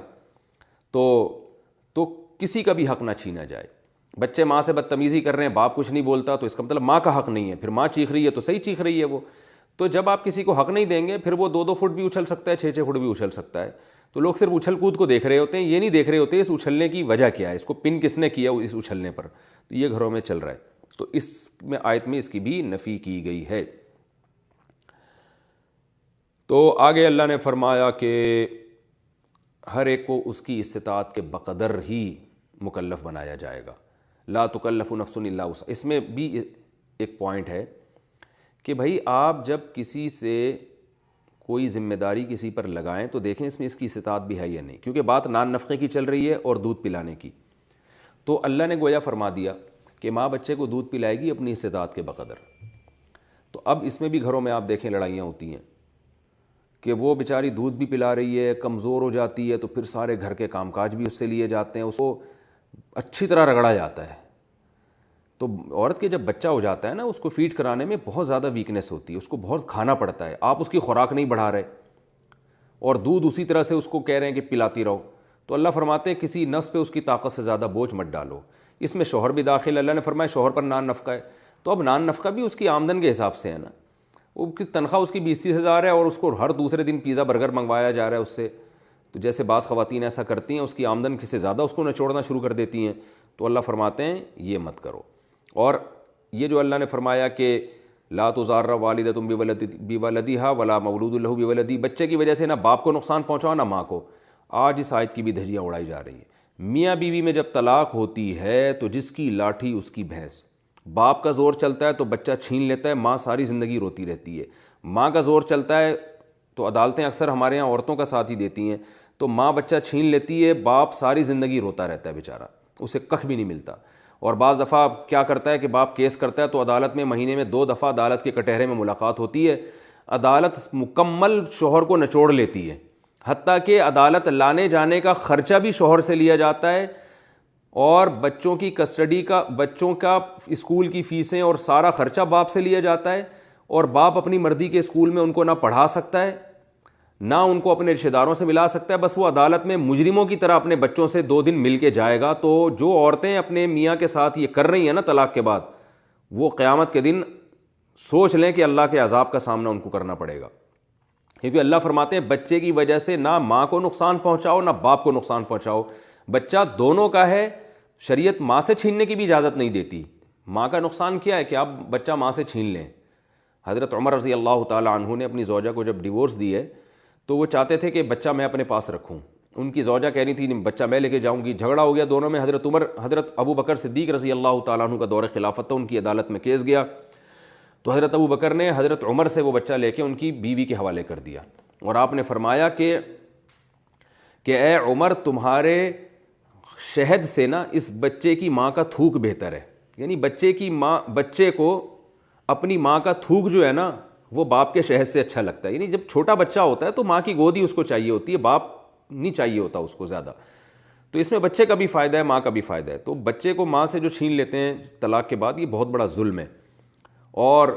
تو کسی کا بھی حق نہ چھینا جائے. بچے ماں سے بدتمیزی کر رہے ہیں, باپ کچھ نہیں بولتا, تو اس کا مطلب ماں کا حق نہیں ہے. پھر ماں چیخ رہی ہے تو صحیح چیخ رہی ہے وہ. تو جب آپ کسی کو حق نہیں دیں گے, پھر وہ 2-2 فٹ بھی اچھل سکتا ہے, 6-6 فٹ بھی اچھل سکتا ہے. تو لوگ صرف اچھل کود کو دیکھ رہے ہوتے ہیں, یہ نہیں دیکھ رہے ہوتے اس اچھلنے کی وجہ کیا ہے, اس کو پن کس نے کیا اس اچھلنے پر. تو یہ گھروں میں چل رہا ہے. تو اس میں آیت میں اس کی بھی نفی کی گئی ہے. تو آگے اللہ نے فرمایا کہ ہر ایک کو اس کی استطاعت کے بقدر ہی مکلف بنایا جائے گا. لا تکلف نفس الا وسعها. اس میں بھی ایک پوائنٹ ہے کہ بھائی آپ جب کسی سے کوئی ذمہ داری کسی پر لگائیں تو دیکھیں اس میں اس کی استطاعت بھی ہے یا نہیں، کیونکہ بات نان نفقے کی چل رہی ہے اور دودھ پلانے کی. تو اللہ نے گویا فرما دیا کہ ماں بچے کو دودھ پلائے گی اپنی استطاعت کے بقدر. تو اب اس میں بھی گھروں میں آپ دیکھیں لڑائیاں ہوتی ہیں کہ وہ بیچاری دودھ بھی پلا رہی ہے، کمزور ہو جاتی ہے، تو پھر سارے گھر کے کام کاج بھی اس سے لیے جاتے ہیں، اس کو اچھی طرح رگڑا جاتا ہے. تو عورت کے جب بچہ ہو جاتا ہے نا، اس کو فیڈ کرانے میں بہت زیادہ ویکنیس ہوتی ہے، اس کو بہت کھانا پڑتا ہے، آپ اس کی خوراک نہیں بڑھا رہے اور دودھ اسی طرح سے اس کو کہہ رہے ہیں کہ پلاتی رہو. تو اللہ فرماتے ہیں کسی نفس پہ اس کی طاقت سے زیادہ بوجھ مت ڈالو. اس میں شوہر بھی داخل، اللہ نے فرمایا شوہر پر نان نفقہ ہے. تو اب نان نفقہ بھی اس کی آمدن کے حساب سے ہے نا، وہ کی تنخواہ اس کی 20-30 ہزار ہے اور اس کو ہر دوسرے دن پیزا برگر منگوایا جا رہا ہے اس سے. تو جیسے بعض خواتین ایسا کرتی ہیں، اس کی آمدن سے زیادہ اس کو نچوڑنا شروع کر دیتی ہیں. تو اللہ فرماتے ہیں یہ مت کرو. اور یہ جو اللہ نے فرمایا کہ لا تضار والدۃ بولدہا ولا مولود لہ بولدی، بچے کی وجہ سے نہ باپ کو نقصان پہنچاؤ نہ ماں کو. آج اس آیت کی بھی دھجیاں اڑائی جا رہی ہیں. میاں بیوی میں جب طلاق ہوتی ہے تو جس کی لاٹھی اس کی بھینس. باپ کا زور چلتا ہے تو بچہ چھین لیتا ہے، ماں ساری زندگی روتی رہتی ہے. ماں کا زور چلتا ہے تو عدالتیں اکثر ہمارے یہاں عورتوں کا ساتھ ہی دیتی ہیں، تو ماں بچہ چھین لیتی ہے، باپ ساری زندگی روتا رہتا ہے بیچارہ، اسے کخ بھی نہیں ملتا. اور بعض دفعہ کیا کرتا ہے کہ باپ کیس کرتا ہے تو عدالت میں مہینے میں 2 دفعہ عدالت کے کٹہرے میں ملاقات ہوتی ہے. عدالت مکمل شوہر کو نچوڑ لیتی ہے، حتیٰ کہ عدالت لانے جانے کا خرچہ بھی شوہر سے لیا جاتا ہے، اور بچوں کی کسٹڈی کا، بچوں کا اسکول کی فیسیں اور سارا خرچہ باپ سے لیا جاتا ہے. اور باپ اپنی مرضی کے اسکول میں ان کو نہ پڑھا سکتا ہے نہ ان کو اپنے رشتہ داروں سے ملا سکتا ہے، بس وہ عدالت میں مجرموں کی طرح اپنے بچوں سے 2 دن مل کے جائے گا. تو جو عورتیں اپنے میاں کے ساتھ یہ کر رہی ہیں نا طلاق کے بعد، وہ قیامت کے دن سوچ لیں کہ اللہ کے عذاب کا سامنا ان کو کرنا پڑے گا. کیونکہ اللہ فرماتے ہیں بچے کی وجہ سے نہ ماں کو نقصان پہنچاؤ نہ باپ کو نقصان پہنچاؤ. بچہ دونوں کا ہے، شریعت ماں سے چھیننے کی بھی اجازت نہیں دیتی. ماں کا نقصان کیا ہے کہ آپ بچہ ماں سے چھین لیں. حضرت عمر رضی اللہ تعالی عنہ نے اپنی زوجہ کو جب ڈیورس دی ہے تو وہ چاہتے تھے کہ بچہ میں اپنے پاس رکھوں. ان کی زوجہ کہہ رہی تھی بچہ میں لے کے جاؤں گی. جھگڑا ہو گیا دونوں میں. حضرت عمر، حضرت ابو بکر صدیق رضی اللہ تعالیٰ عنہ کا دور خلافت تھا، ان کی عدالت میں کیس گیا. تو حضرت ابو بکر نے حضرت عمر سے وہ بچہ لے کے ان کی بیوی کے حوالے کر دیا، اور آپ نے فرمایا کہ اے عمر، تمہارے شہد سے نا اس بچے کی ماں کا تھوک بہتر ہے. یعنی بچے کو اپنی ماں کا تھوک جو ہے نا وہ باپ کے شہد سے اچھا لگتا ہے. یعنی جب چھوٹا بچہ ہوتا ہے تو ماں کی گود ہی اس کو چاہیے ہوتی ہے، باپ نہیں چاہیے ہوتا اس کو زیادہ. تو اس میں بچے کا بھی فائدہ ہے، ماں کا بھی فائدہ ہے. تو بچے کو ماں سے جو چھین لیتے ہیں طلاق کے بعد، یہ بہت بڑا ظلم ہے. اور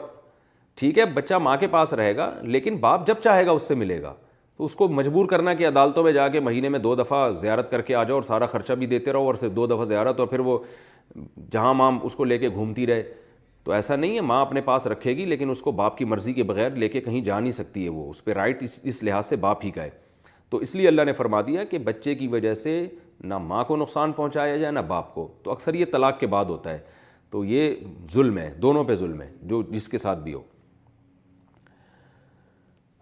ٹھیک ہے بچہ ماں کے پاس رہے گا، لیکن باپ جب چاہے گا اس سے ملے گا. تو اس کو مجبور کرنا کہ عدالتوں میں جا کے مہینے میں 2 دفعہ زیارت کر کے آ جاؤ اور سارا خرچہ بھی دیتے رہو، اور صرف 2 دفعہ زیارت، اور پھر وہ جہاں ماں اس کو لے کے گھومتی رہے. تو ایسا نہیں ہے، ماں اپنے پاس رکھے گی لیکن اس کو باپ کی مرضی کے بغیر لے کے کہیں جا نہیں سکتی ہے. وہ اس پہ رائٹ اس لحاظ سے باپ ہی کا ہے. تو اس لیے اللہ نے فرما دیا کہ بچے کی وجہ سے نہ ماں کو نقصان پہنچایا جائے نہ باپ کو. تو اکثر یہ طلاق کے بعد ہوتا ہے. تو یہ ظلم ہے، دونوں پہ ظلم ہے، جو جس کے ساتھ بھی ہو.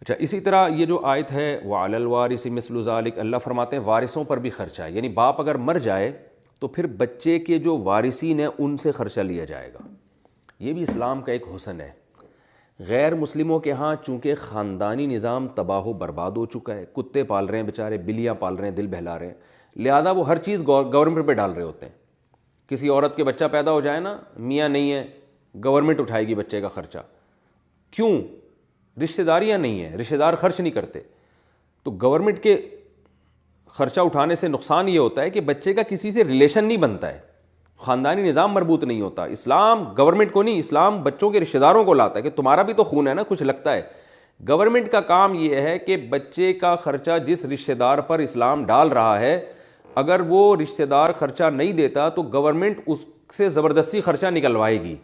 اچھا، اسی طرح یہ جو آیت ہے وَعَلَى الْوَارِثِ مِثْلُ ذَلِكَ، اللہ فرماتے ہیں وارثوں پر بھی خرچہ ہے. یعنی باپ اگر مر جائے تو پھر بچے کے جو وارثین ہیں ان سے خرچہ لیا جائے گا. یہ بھی اسلام کا ایک حسن ہے. غیر مسلموں کے ہاں چونکہ خاندانی نظام تباہ و برباد ہو چکا ہے، کتے پال رہے ہیں بیچارے، بلیاں پال رہے ہیں، دل بہلا رہے ہیں، لہذا وہ ہر چیز گورنمنٹ پہ ڈال رہے ہوتے ہیں. کسی عورت کے بچہ پیدا ہو جائے نا، میاں نہیں ہے، گورنمنٹ اٹھائے گی بچے کا خرچہ. کیوں؟ رشتہ داریاں نہیں ہیں، رشتہ دار خرچ نہیں کرتے. تو گورنمنٹ کے خرچہ اٹھانے سے نقصان یہ ہوتا ہے کہ بچے کا کسی سے ریلیشن نہیں بنتا ہے، خاندانی نظام مربوط نہیں ہوتا. اسلام گورنمنٹ کو نہیں، اسلام بچوں کے رشتہ داروں کو لاتا ہے کہ تمہارا بھی تو خون ہے نا، کچھ لگتا ہے. گورنمنٹ کا کام یہ ہے کہ بچے کا خرچہ جس رشتہ دار پر اسلام ڈال رہا ہے، اگر وہ رشتہ دار خرچہ نہیں دیتا تو گورنمنٹ اس سے زبردستی خرچہ نکلوائے گی،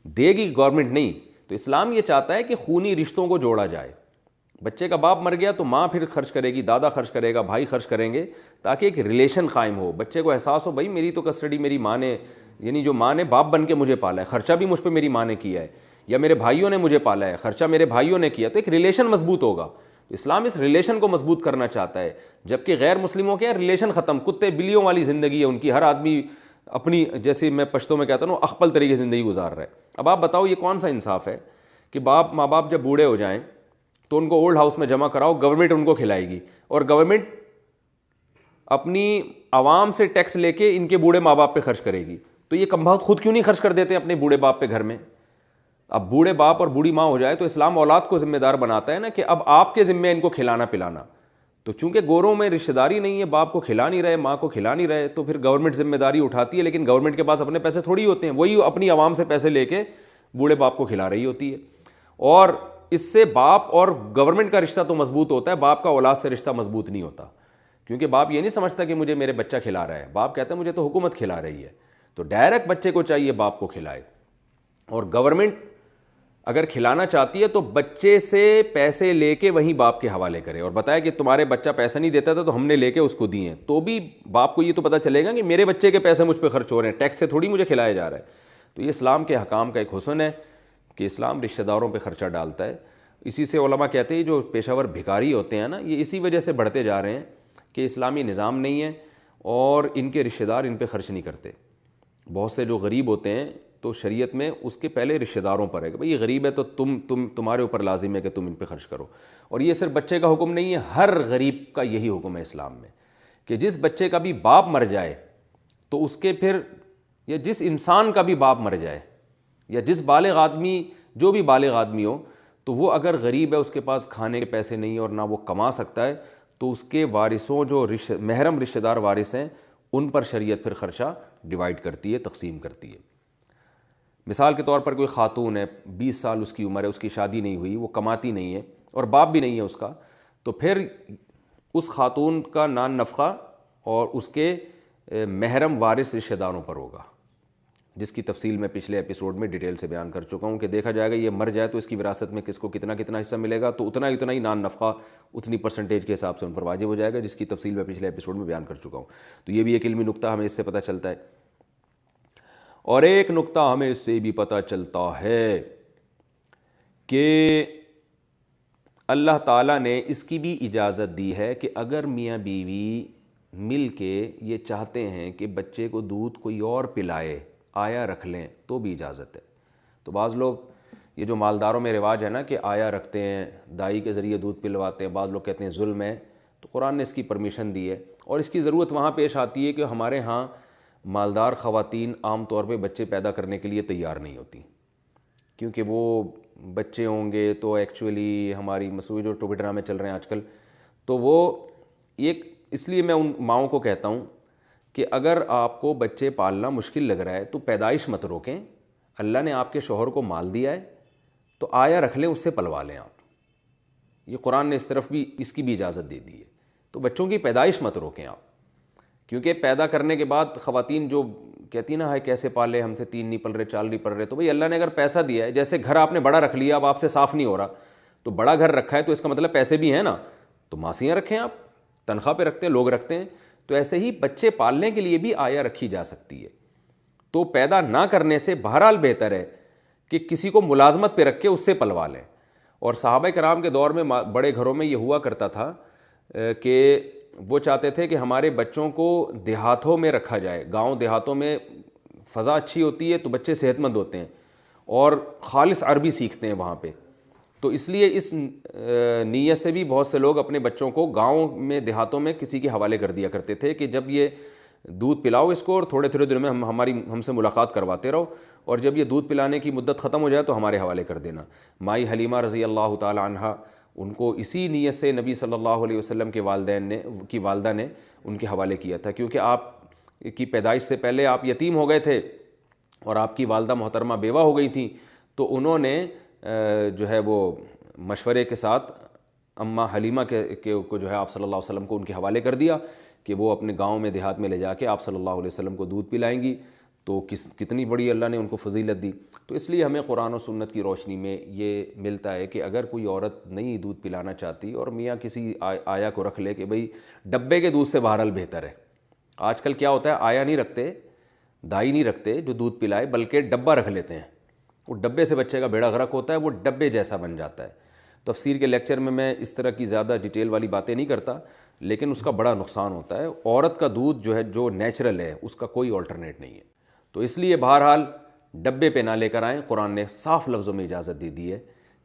دے گی گورنمنٹ نہیں. تو اسلام یہ چاہتا ہے کہ خونی رشتوں کو جوڑا جائے. بچے کا باپ مر گیا تو ماں پھر خرچ کرے گی، دادا خرچ کرے گا، بھائی خرچ کریں گے، تاکہ ایک ریلیشن قائم ہو. بچے کو احساس ہو بھائی میری تو کسٹڈی میری ماں نے، یعنی جو ماں نے باپ بن کے مجھے پالا ہے، خرچہ بھی مجھ پہ میری ماں نے کیا ہے، یا میرے بھائیوں نے مجھے پالا ہے، خرچہ میرے بھائیوں نے کیا. تو ایک ریلیشن مضبوط ہوگا. اسلام اس ریلیشن کو مضبوط کرنا چاہتا ہے. جبکہ غیر مسلموں کے ریلیشن ختم، کتے بلیوں والی زندگی ہے ان کی. ہر آدمی اپنی، جیسے میں پشتوں میں کہتا ہوں، اخپل طریقے سے زندگی گزار رہا ہے. اب آپ بتاؤ یہ کون سا انصاف ہے کہ ماں باپ جب بوڑھے ہو جائیں تو ان کو اولڈ ہاؤس میں جمع کراؤ, گورنمنٹ ان کو کھلائے گی, اور گورنمنٹ اپنی عوام سے ٹیکس لے کے ان کے بوڑھے ماں باپ پہ خرچ کرے گی. تو یہ کم بخت خود کیوں نہیں خرچ کر دیتے اپنے بوڑھے باپ پہ گھر میں؟ اب بوڑھے باپ اور بوڑھی ماں ہو جائے تو اسلام اولاد کو ذمہ دار بناتا ہے نا کہ اب آپ کے ذمہ ان کو کھلانا پلانا. تو چونکہ گوروں میں رشتہ داری نہیں ہے, باپ کو کھلا نہیں رہے, ماں کو کھلا نہیں رہے, تو پھر گورنمنٹ ذمہ داری اٹھاتی ہے, لیکن گورنمنٹ کے پاس اپنے پیسے تھوڑی ہوتے ہیں, وہی اپنی عوام سے پیسے لے کے بوڑھے باپ کو کھلا رہی ہوتی ہے. اور اس سے باپ اور گورنمنٹ کا رشتہ تو مضبوط ہوتا ہے, باپ کا اولاد سے رشتہ مضبوط نہیں ہوتا, کیونکہ باپ یہ نہیں سمجھتا کہ مجھے میرے بچہ کھلا رہا ہے, باپ کہتا ہے مجھے تو حکومت کھلا رہی ہے. تو ڈائریکٹ بچے کو چاہیے باپ کو کھلائے, اور گورنمنٹ اگر کھلانا چاہتی ہے تو بچے سے پیسے لے کے وہیں باپ کے حوالے کرے اور بتائے کہ تمہارے بچہ پیسہ نہیں دیتا تھا تو ہم نے لے کے اس کو دیے ہیں, تو بھی باپ کو یہ تو پتہ چلے گا کہ میرے بچے کے پیسے مجھ پہ خرچ ہو رہے ہیں, ٹیکس سے تھوڑی مجھے کھلایا جا رہا ہے. تو یہ اسلام کے حکام کا ایک حسن ہے کہ اسلام رشتہ داروں پہ خرچہ ڈالتا ہے. اسی سے علماء کہتے ہیں جو پیشہ ور بھکاری ہوتے ہیں نا, یہ اسی وجہ سے بڑھتے جا رہے ہیں کہ اسلامی نظام نہیں ہے اور ان کے رشتہ دار ان پہ خرچ نہیں کرتے. بہت سے جو غریب ہوتے ہیں تو شریعت میں اس کے پہلے رشتہ داروں پر ہے کہ بھئی یہ غریب ہے تو تمہارے اوپر لازم ہے کہ تم ان پہ خرچ کرو. اور یہ صرف بچے کا حکم نہیں ہے, ہر غریب کا یہی حکم ہے اسلام میں کہ جس بچے کا بھی باپ مر جائے تو اس کے پھر, یا جس انسان کا بھی باپ مر جائے, یا جس بالغ آدمی, جو بھی بالغ آدمی ہو, تو وہ اگر غریب ہے, اس کے پاس کھانے کے پیسے نہیں اور نہ وہ کما سکتا ہے, تو اس کے وارثوں جو محرم رشتہ دار وارث ہیں ان پر شریعت پھر خرچہ ڈیوائیڈ کرتی ہے, تقسیم کرتی ہے. مثال کے طور پر کوئی خاتون ہے, 20 سال اس کی عمر ہے, اس کی شادی نہیں ہوئی, وہ کماتی نہیں ہے اور باپ بھی نہیں ہے اس کا, تو پھر اس خاتون کا نان نفقہ اور اس کے محرم وارث رشتہ داروں پر ہوگا, جس کی تفصیل میں پچھلے ایپیسوڈ میں ڈیٹیل سے بیان کر چکا ہوں کہ دیکھا جائے گا یہ مر جائے تو اس کی وراثت میں کس کو کتنا کتنا حصہ ملے گا, تو اتنا ہی نان نفقہ اتنی پرسنٹیج کے حساب سے ان پر واجب ہو جائے گا, جس کی تفصیل میں پچھلے ایپیسوڈ میں بیان کر چکا ہوں. تو یہ بھی ایک علمی نکتہ ہمیں اس سے پتہ چلتا ہے. اور ایک نکتہ ہمیں اس سے بھی پتہ چلتا ہے کہ اللہ تعالیٰ نے اس کی بھی اجازت دی ہے کہ اگر میاں بیوی مل کے یہ چاہتے ہیں کہ بچے کو دودھ کوئی اور پلائے, آیا رکھ لیں, تو بھی اجازت ہے. تو بعض لوگ, یہ جو مالداروں میں رواج ہے نا کہ آیا رکھتے ہیں, دائی کے ذریعے دودھ پلواتے ہیں, بعض لوگ کہتے ہیں ظلم ہے, تو قرآن نے اس کی پرمیشن دی ہے. اور اس کی ضرورت وہاں پیش آتی ہے کہ ہمارے ہاں مالدار خواتین عام طور پہ بچے پیدا کرنے کے لیے تیار نہیں ہوتی, کیونکہ وہ بچے ہوں گے تو ایکچولی ہماری مسئلے جو ٹوپی ڈرامے چل رہے ہیں آج کل, تو وہ ایک, اس لیے میں ان ماؤں کو کہتا ہوں کہ اگر آپ کو بچے پالنا مشکل لگ رہا ہے تو پیدائش مت روکیں. اللہ نے آپ کے شوہر کو مال دیا ہے تو آیا رکھ لیں, اس سے پلوا لیں آپ. یہ قرآن نے اس طرف بھی اس کی بھی اجازت دے دی ہے. تو بچوں کی پیدائش مت روکیں آپ, کیونکہ پیدا کرنے کے بعد خواتین جو کہتی ہیں نا ہائے کیسے پالے, ہم سے 3 نہیں پل رہے, 4 نہیں پل رہے, تو بھئی اللہ نے اگر پیسہ دیا ہے, جیسے گھر آپ نے بڑا رکھ لیا, اب آپ سے صاف نہیں ہو رہا, تو بڑا گھر رکھا ہے تو اس کا مطلب پیسے بھی ہیں نا, تو ماسیاں رکھیں آپ, تنخواہ پہ رکھتے ہیں, لوگ رکھتے ہیں. تو ایسے ہی بچے پالنے کے لیے بھی آیا رکھی جا سکتی ہے. تو پیدا نہ کرنے سے بہرحال بہتر ہے کہ کسی کو ملازمت پہ رکھ کے اس سے پلوا لیں. اور صحابہ کرام کے دور میں بڑے گھروں میں یہ ہوا کرتا تھا کہ وہ چاہتے تھے کہ ہمارے بچوں کو دیہاتوں میں رکھا جائے. گاؤں دیہاتوں میں فضا اچھی ہوتی ہے تو بچے صحت مند ہوتے ہیں اور خالص عربی سیکھتے ہیں وہاں پہ. تو اس لیے اس نیت سے بھی بہت سے لوگ اپنے بچوں کو گاؤں میں دیہاتوں میں کسی کے حوالے کر دیا کرتے تھے کہ جب یہ دودھ پلاؤ اس کو, اور تھوڑے دنوں میں ہم سے ملاقات کرواتے رہو, اور جب یہ دودھ پلانے کی مدت ختم ہو جائے تو ہمارے حوالے کر دینا. مائی حلیمہ رضی اللہ تعالی عنہا, ان کو اسی نیت سے نبی صلی اللہ علیہ وسلم کے والدہ نے ان کے حوالے کیا تھا, کیونکہ آپ کی پیدائش سے پہلے آپ یتیم ہو گئے تھے اور آپ کی والدہ محترمہ بیوہ ہو گئی تھیں. تو انہوں نے جو ہے وہ مشورے کے ساتھ اماں حلیمہ کو جو ہے آپ صلی اللہ علیہ وسلم کو ان کے حوالے کر دیا کہ وہ اپنے گاؤں میں دیہات میں لے جا کے آپ صلی اللہ علیہ وسلم کو دودھ پلائیں گی. تو کتنی بڑی اللہ نے ان کو فضیلت دی. تو اس لیے ہمیں قرآن و سنت کی روشنی میں یہ ملتا ہے کہ اگر کوئی عورت نہیں دودھ پلانا چاہتی اور میاں کسی آیا کو رکھ لے کہ بھئی ڈبے کے دودھ سے بہرحال بہتر ہے. آج کل کیا ہوتا ہے, آیا نہیں رکھتے, دائی نہیں رکھتے جو دودھ پلائے, بلکہ ڈبہ رکھ لیتے ہیں. وہ ڈبے سے بچے کا بیڑا غرق ہوتا ہے, وہ ڈبے جیسا بن جاتا ہے. تفسیر کے لیکچر میں اس طرح کی زیادہ ڈیٹیل والی باتیں نہیں کرتا, لیکن اس کا بڑا نقصان ہوتا ہے. عورت کا دودھ جو ہے جو نیچرل ہے اس کا کوئی آلٹرنیٹ نہیں ہے. تو اس لیے بہرحال ڈبے پہ نہ لے کر آئیں. قرآن نے صاف لفظوں میں اجازت دے دی ہے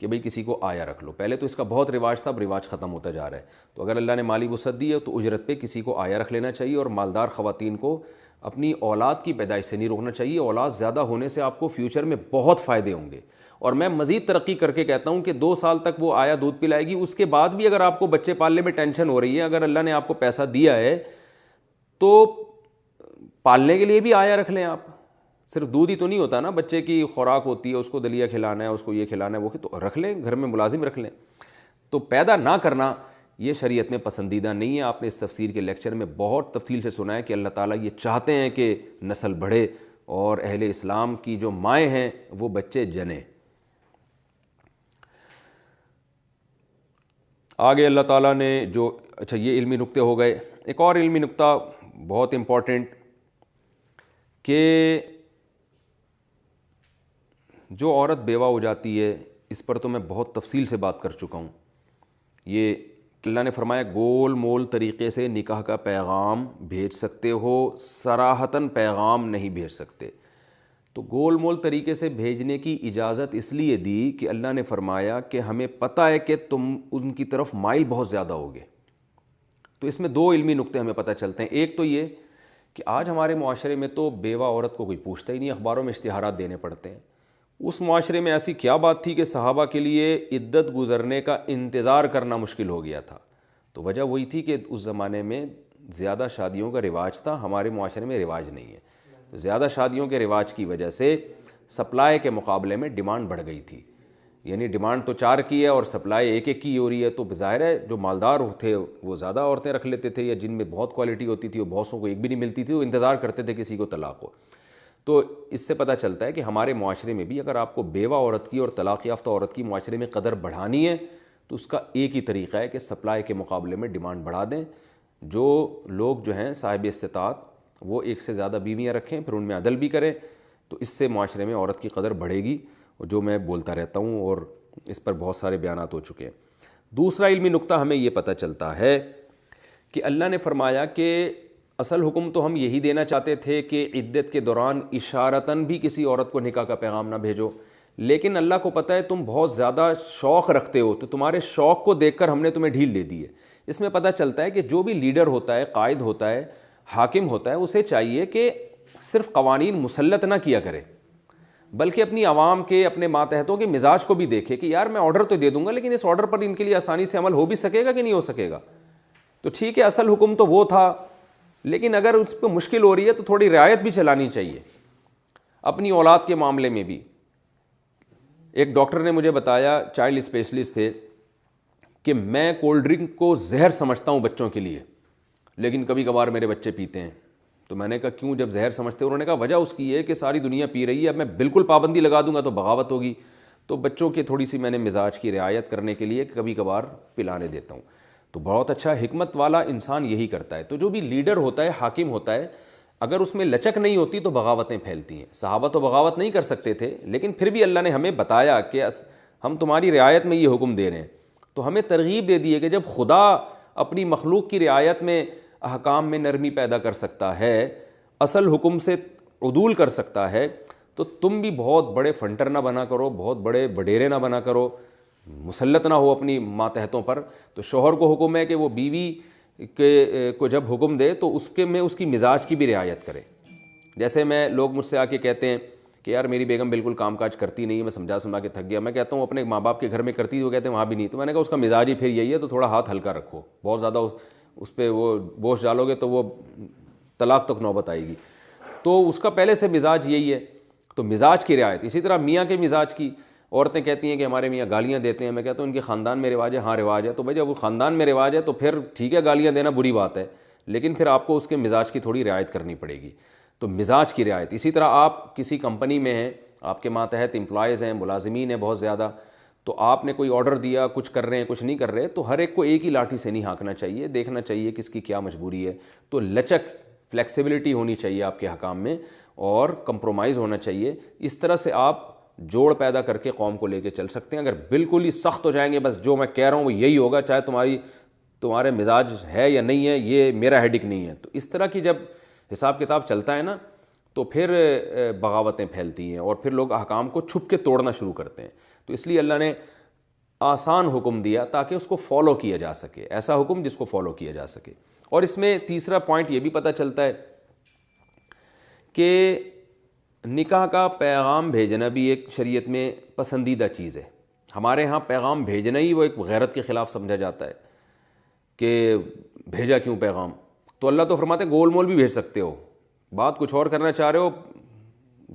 کہ بھئی کسی کو آیا رکھ لو. پہلے تو اس کا بہت رواج تھا, اب رواج ختم ہوتا جا رہا ہے. تو اگر اللہ نے مالی وسعت دی ہے تو اجرت پہ کسی کو آیا رکھ لینا چاہیے, اور مالدار خواتین کو اپنی اولاد کی پیدائش سے نہیں روکنا چاہیے. اولاد زیادہ ہونے سے آپ کو فیوچر میں بہت فائدے ہوں گے. اور میں مزید ترقی کر کے کہتا ہوں کہ 2 سال تک وہ آیا دودھ پلائے گی, اس کے بعد بھی اگر آپ کو بچے پالنے میں ٹینشن ہو رہی ہے, اگر اللہ نے آپ کو پیسہ دیا ہے تو پالنے کے لیے بھی آیا رکھ لیں. آپ صرف دودھ ہی تو نہیں ہوتا نا, بچے کی خوراک ہوتی ہے, اس کو دلیا کھلانا ہے, اس کو یہ کھلانا ہے, وہ تو رکھ لیں, گھر میں ملازم رکھ لیں. تو پیدا نہ کرنا یہ شریعت میں پسندیدہ نہیں ہے. آپ نے اس تفسیر کے لیکچر میں بہت تفصیل سے سنا ہے کہ اللہ تعالیٰ یہ چاہتے ہیں کہ نسل بڑھے اور اہل اسلام کی جو مائیں ہیں وہ بچے جنیں. آگے اللہ تعالیٰ نے جو, اچھا یہ علمی نکتے ہو گئے. ایک اور علمی نکتہ بہت امپورٹنٹ, کہ جو عورت بیوہ ہو جاتی ہے, اس پر تو میں بہت تفصیل سے بات کر چکا ہوں. یہ اللہ نے فرمایا گول مول طریقے سے نکاح کا پیغام بھیج سکتے ہو, صراحتاً پیغام نہیں بھیج سکتے. تو گول مول طریقے سے بھیجنے کی اجازت اس لیے دی کہ اللہ نے فرمایا کہ ہمیں پتہ ہے کہ تم ان کی طرف مائل بہت زیادہ ہوگے. تو اس میں 2 علمی نکتے ہمیں پتہ چلتے ہیں. ایک تو یہ کہ آج ہمارے معاشرے میں تو بیوہ عورت کو کوئی پوچھتا ہی نہیں, اخباروں میں اشتہارات دینے پڑتے ہیں. اس معاشرے میں ایسی کیا بات تھی کہ صحابہ کے لیے عدت گزرنے کا انتظار کرنا مشکل ہو گیا تھا؟ تو وجہ وہی تھی کہ اس زمانے میں زیادہ شادیوں کا رواج تھا, ہمارے معاشرے میں رواج نہیں ہے. زیادہ شادیوں کے رواج کی وجہ سے سپلائی کے مقابلے میں ڈیمانڈ بڑھ گئی تھی. یعنی ڈیمانڈ تو 4 کی ہے اور سپلائی 1 کی ہو رہی ہے. تو ظاہر ہے جو مالدار تھے وہ زیادہ عورتیں رکھ لیتے تھے, یا جن میں بہت کوالٹی ہوتی تھی وہ بہت کو ایک بھی نہیں ملتی تھی, وہ انتظار کرتے تھے کسی کو طلاق ہو. تو اس سے پتہ چلتا ہے کہ ہمارے معاشرے میں بھی اگر آپ کو بیوہ عورت کی اور طلاق یافتہ عورت کی معاشرے میں قدر بڑھانی ہے تو اس کا ایک ہی طریقہ ہے کہ سپلائی کے مقابلے میں ڈیمانڈ بڑھا دیں. جو لوگ جو ہیں صاحب استطاعت وہ 1 سے زیادہ بیویاں رکھیں, پھر ان میں عدل بھی کریں, تو اس سے معاشرے میں عورت کی قدر بڑھے گی, جو میں بولتا رہتا ہوں اور اس پر بہت سارے بیانات ہو چکے ہیں. دوسرا علمی نکتہ ہمیں یہ پتہ چلتا ہے کہ اللہ نے فرمایا کہ اصل حکم تو ہم یہی دینا چاہتے تھے کہ عدت کے دوران اشارتاً بھی کسی عورت کو نکاح کا پیغام نہ بھیجو, لیکن اللہ کو پتہ ہے تم بہت زیادہ شوق رکھتے ہو, تو تمہارے شوق کو دیکھ کر ہم نے تمہیں ڈھیل دے دی ہے. اس میں پتہ چلتا ہے کہ جو بھی لیڈر ہوتا ہے, قائد ہوتا ہے, حاکم ہوتا ہے, اسے چاہیے کہ صرف قوانین مسلط نہ کیا کرے, بلکہ اپنی عوام کے, اپنے ماتحتوں کے مزاج کو بھی دیکھے کہ یار میں آرڈر تو دے دوں گا, لیکن اس آرڈر پر ان کے لیے آسانی سے عمل ہو بھی سکے گا کہ نہیں ہو سکے گا. تو ٹھیک ہے اصل حکم تو وہ تھا, لیکن اگر اس پہ مشکل ہو رہی ہے تو تھوڑی رعایت بھی چلانی چاہیے اپنی اولاد کے معاملے میں بھی. ایک ڈاکٹر نے مجھے بتایا, چائلڈ اسپیشلسٹ تھے, کہ میں کولڈ ڈرنک کو زہر سمجھتا ہوں بچوں کے لیے, لیکن کبھی کبھار میرے بچے پیتے ہیں. تو میں نے کہا کیوں جب زہر سمجھتے ہیں؟ انہوں نے کہا وجہ اس کی یہ ہے کہ ساری دنیا پی رہی ہے, اب میں بالکل پابندی لگا دوں گا تو بغاوت ہوگی. تو بچوں کے تھوڑی سی میں نے مزاج کی رعایت کرنے کے لیے کبھی کبھار پلانے دیتا ہوں. تو بہت اچھا, حکمت والا انسان یہی کرتا ہے. تو جو بھی لیڈر ہوتا ہے, حاکم ہوتا ہے, اگر اس میں لچک نہیں ہوتی تو بغاوتیں پھیلتی ہیں. صحابہ تو بغاوت نہیں کر سکتے تھے, لیکن پھر بھی اللہ نے ہمیں بتایا کہ ہم تمہاری رعایت میں یہ حکم دے رہے ہیں. تو ہمیں ترغیب دے دی ہے کہ جب خدا اپنی مخلوق کی رعایت میں احکام میں نرمی پیدا کر سکتا ہے, اصل حکم سے عدول کر سکتا ہے, تو تم بھی بہت بڑے فنٹر نہ بنا کرو, بہت بڑے وڈیرے نہ بنا کرو, مسلط نہ ہو اپنی ماتحتوں پر. تو شوہر کو حکم ہے کہ وہ بیوی کو جب حکم دے تو اس کے میں اس کی مزاج کی بھی رعایت کرے. جیسے میں لوگ مجھ سے آ کے کہتے ہیں کہ یار میری بیگم بالکل کام کاج کرتی نہیں ہے, میں سمجھا کے تھک گیا. میں کہتا ہوں اپنے ماں باپ کے گھر میں کرتی, وہ کہتے ہیں وہاں بھی نہیں. تو میں نے کہا اس کا مزاج ہی پھر یہی ہے, تو تھوڑا ہاتھ ہلکا رکھو, بہت زیادہ اس پہ وہ بوجھ ڈالو گے تو وہ طلاق تک نوبت آئے گی. تو اس کا پہلے سے مزاج یہی ہے. تو مزاج کی رعایت. اسی طرح میاں کے مزاج کی, عورتیں کہتی ہیں کہ ہمارے میاں گالیاں دیتے ہیں. میں کہتا ہوں ان کے خاندان میں رواج ہے. ہاں رواج ہے, تو بھائی جب وہ خاندان میں رواج ہے تو پھر ٹھیک ہے گالیاں دینا بری بات ہے, لیکن پھر آپ کو اس کے مزاج کی تھوڑی رعایت کرنی پڑے گی. تو مزاج کی رعایت. اسی طرح آپ کسی کمپنی میں ہیں, آپ کے ماتحت امپلائیز ہیں, ملازمین ہیں بہت زیادہ, تو آپ نے کوئی آرڈر دیا, کچھ کر رہے ہیں کچھ نہیں کر رہے, تو ہر ایک کو ایک ہی لاٹھی سے نہیں ہانکنا چاہیے, دیکھنا چاہیے کس کی کیا مجبوری ہے. تو لچک, فلیکسیبلٹی ہونی چاہیے آپ کے حکام میں, اور کمپرومائز ہونا چاہیے. اس طرح سے آپ جوڑ پیدا کر کے قوم کو لے کے چل سکتے ہیں. اگر بالکل ہی سخت ہو جائیں گے, بس جو میں کہہ رہا ہوں وہ یہی ہوگا, چاہے تمہارے مزاج ہے یا نہیں ہے, یہ میرا ہیڈک نہیں ہے, تو اس طرح کی جب حساب کتاب چلتا ہے نا, تو پھر بغاوتیں پھیلتی ہیں اور پھر لوگ احکام کو چھپ کے توڑنا شروع کرتے ہیں. تو اس لیے اللہ نے آسان حکم دیا تاکہ اس کو فالو کیا جا سکے، ایسا حکم جس کو فالو کیا جا سکے۔ اور اس میں تیسرا پوائنٹ یہ بھی پتہ چلتا ہے کہ نکاح کا پیغام بھیجنا بھی ایک شریعت میں پسندیدہ چیز ہے۔ ہمارے ہاں پیغام بھیجنا ہی وہ ایک غیرت کے خلاف سمجھا جاتا ہے کہ بھیجا کیوں پیغام؟ تو اللہ تو فرماتے ہیں گول مول بھی بھیج سکتے ہو، بات کچھ اور کرنا چاہ رہے ہو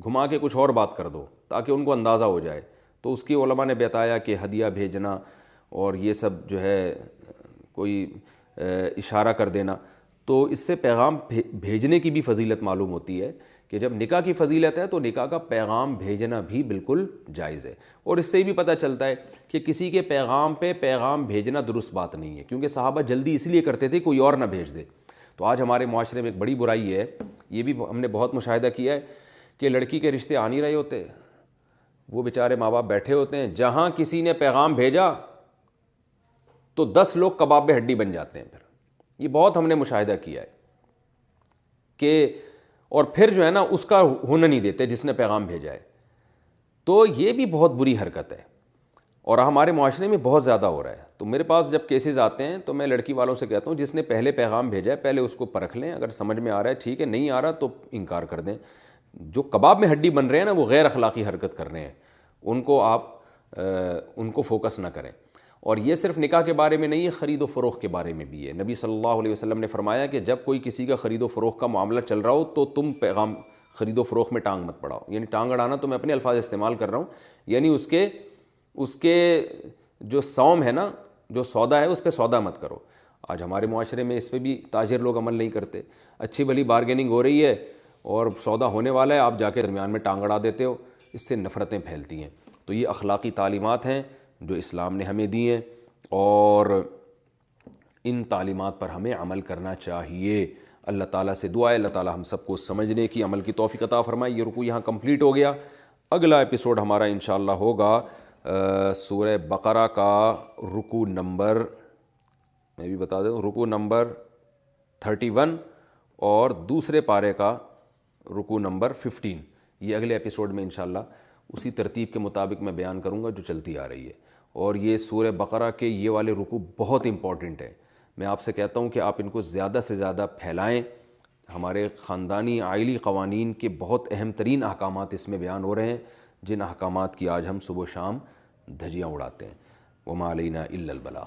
گھما کے کچھ اور بات کر دو تاکہ ان کو اندازہ ہو جائے۔ تو اس کی علماء نے بتایا کہ ہدیہ بھیجنا اور یہ سب جو ہے کوئی اشارہ کر دینا، تو اس سے پیغام بھیجنے کی بھی فضیلت معلوم ہوتی ہے کہ جب نکاح کی فضیلت ہے تو نکاح کا پیغام بھیجنا بھی بالکل جائز ہے۔ اور اس سے بھی پتہ چلتا ہے کہ کسی کے پیغام پہ پیغام بھیجنا درست بات نہیں ہے، کیونکہ صحابہ جلدی اس لیے کرتے تھے کوئی اور نہ بھیج دے۔ تو آج ہمارے معاشرے میں ایک بڑی برائی ہے، یہ بھی ہم نے بہت مشاہدہ کیا ہے کہ لڑکی کے رشتے آ نہیں رہے ہوتے، وہ بیچارے ماں باپ بیٹھے ہوتے ہیں، جہاں کسی نے پیغام بھیجا تو 10 لوگ کباب میں ہڈی بن جاتے ہیں۔ پھر یہ بہت ہم نے مشاہدہ کیا ہے کہ اور پھر جو ہے نا اس کا ہونا نہیں دیتے جس نے پیغام بھیجا ہے۔ تو یہ بھی بہت بری حرکت ہے اور ہمارے معاشرے میں بہت زیادہ ہو رہا ہے۔ تو میرے پاس جب کیسز آتے ہیں تو میں لڑکی والوں سے کہتا ہوں جس نے پہلے پیغام بھیجا ہے پہلے اس کو پرکھ لیں، اگر سمجھ میں آ رہا ہے ٹھیک ہے، نہیں آ رہا تو انکار کر دیں۔ جو کباب میں ہڈی بن رہے ہیں نا وہ غیر اخلاقی حرکت کر رہے ہیں، ان کو آپ ان کو فوکس نہ کریں۔ اور یہ صرف نکاح کے بارے میں نہیں ہے، خرید و فروخت کے بارے میں بھی ہے۔ نبی صلی اللہ علیہ وسلم نے فرمایا کہ جب کوئی کسی کا خرید و فروخت کا معاملہ چل رہا ہو تو تم پیغام خرید و فروخت میں ٹانگ مت پڑاؤ۔ یعنی ٹانگ اڑانا تو میں اپنے الفاظ استعمال کر رہا ہوں، یعنی اس کے جو سوم ہے نا، جو سودا ہے اس پہ سودا مت کرو۔ آج ہمارے معاشرے میں اس پہ بھی تاجر لوگ عمل نہیں کرتے۔ اچھی بھلی بارگیننگ ہو رہی ہے اور سودا ہونے والا ہے، آپ جا کے درمیان میں ٹانگ اڑا دیتے ہو، اس سے نفرتیں پھیلتی ہیں۔ تو یہ اخلاقی تعلیمات ہیں جو اسلام نے ہمیں دی ہیں اور ان تعلیمات پر ہمیں عمل کرنا چاہیے۔ اللہ تعالیٰ سے دعا ہے اللہ تعالیٰ ہم سب کو سمجھنے کی، عمل کی توفیق عطا فرمائے۔ یہ رکوع یہاں کمپلیٹ ہو گیا۔ اگلا ایپیسوڈ ہمارا انشاءاللہ ہوگا سورہ بقرہ کا رکوع نمبر، میں بھی بتا دوں، رکوع نمبر 31 اور دوسرے پارے کا رکوع نمبر 15۔ یہ اگلے ایپیسوڈ میں انشاءاللہ اسی ترتیب کے مطابق میں بیان کروں گا جو چلتی آ رہی ہے۔ اور یہ سورہ بقرہ کے یہ والے رکوع بہت امپورٹنٹ ہے، میں آپ سے کہتا ہوں کہ آپ ان کو زیادہ سے زیادہ پھیلائیں۔ ہمارے خاندانی عائلی قوانین کے بہت اہم ترین احکامات اس میں بیان ہو رہے ہیں، جن احکامات کی آج ہم صبح و شام دھجیاں اڑاتے ہیں۔ وما علینا الا البلاغ۔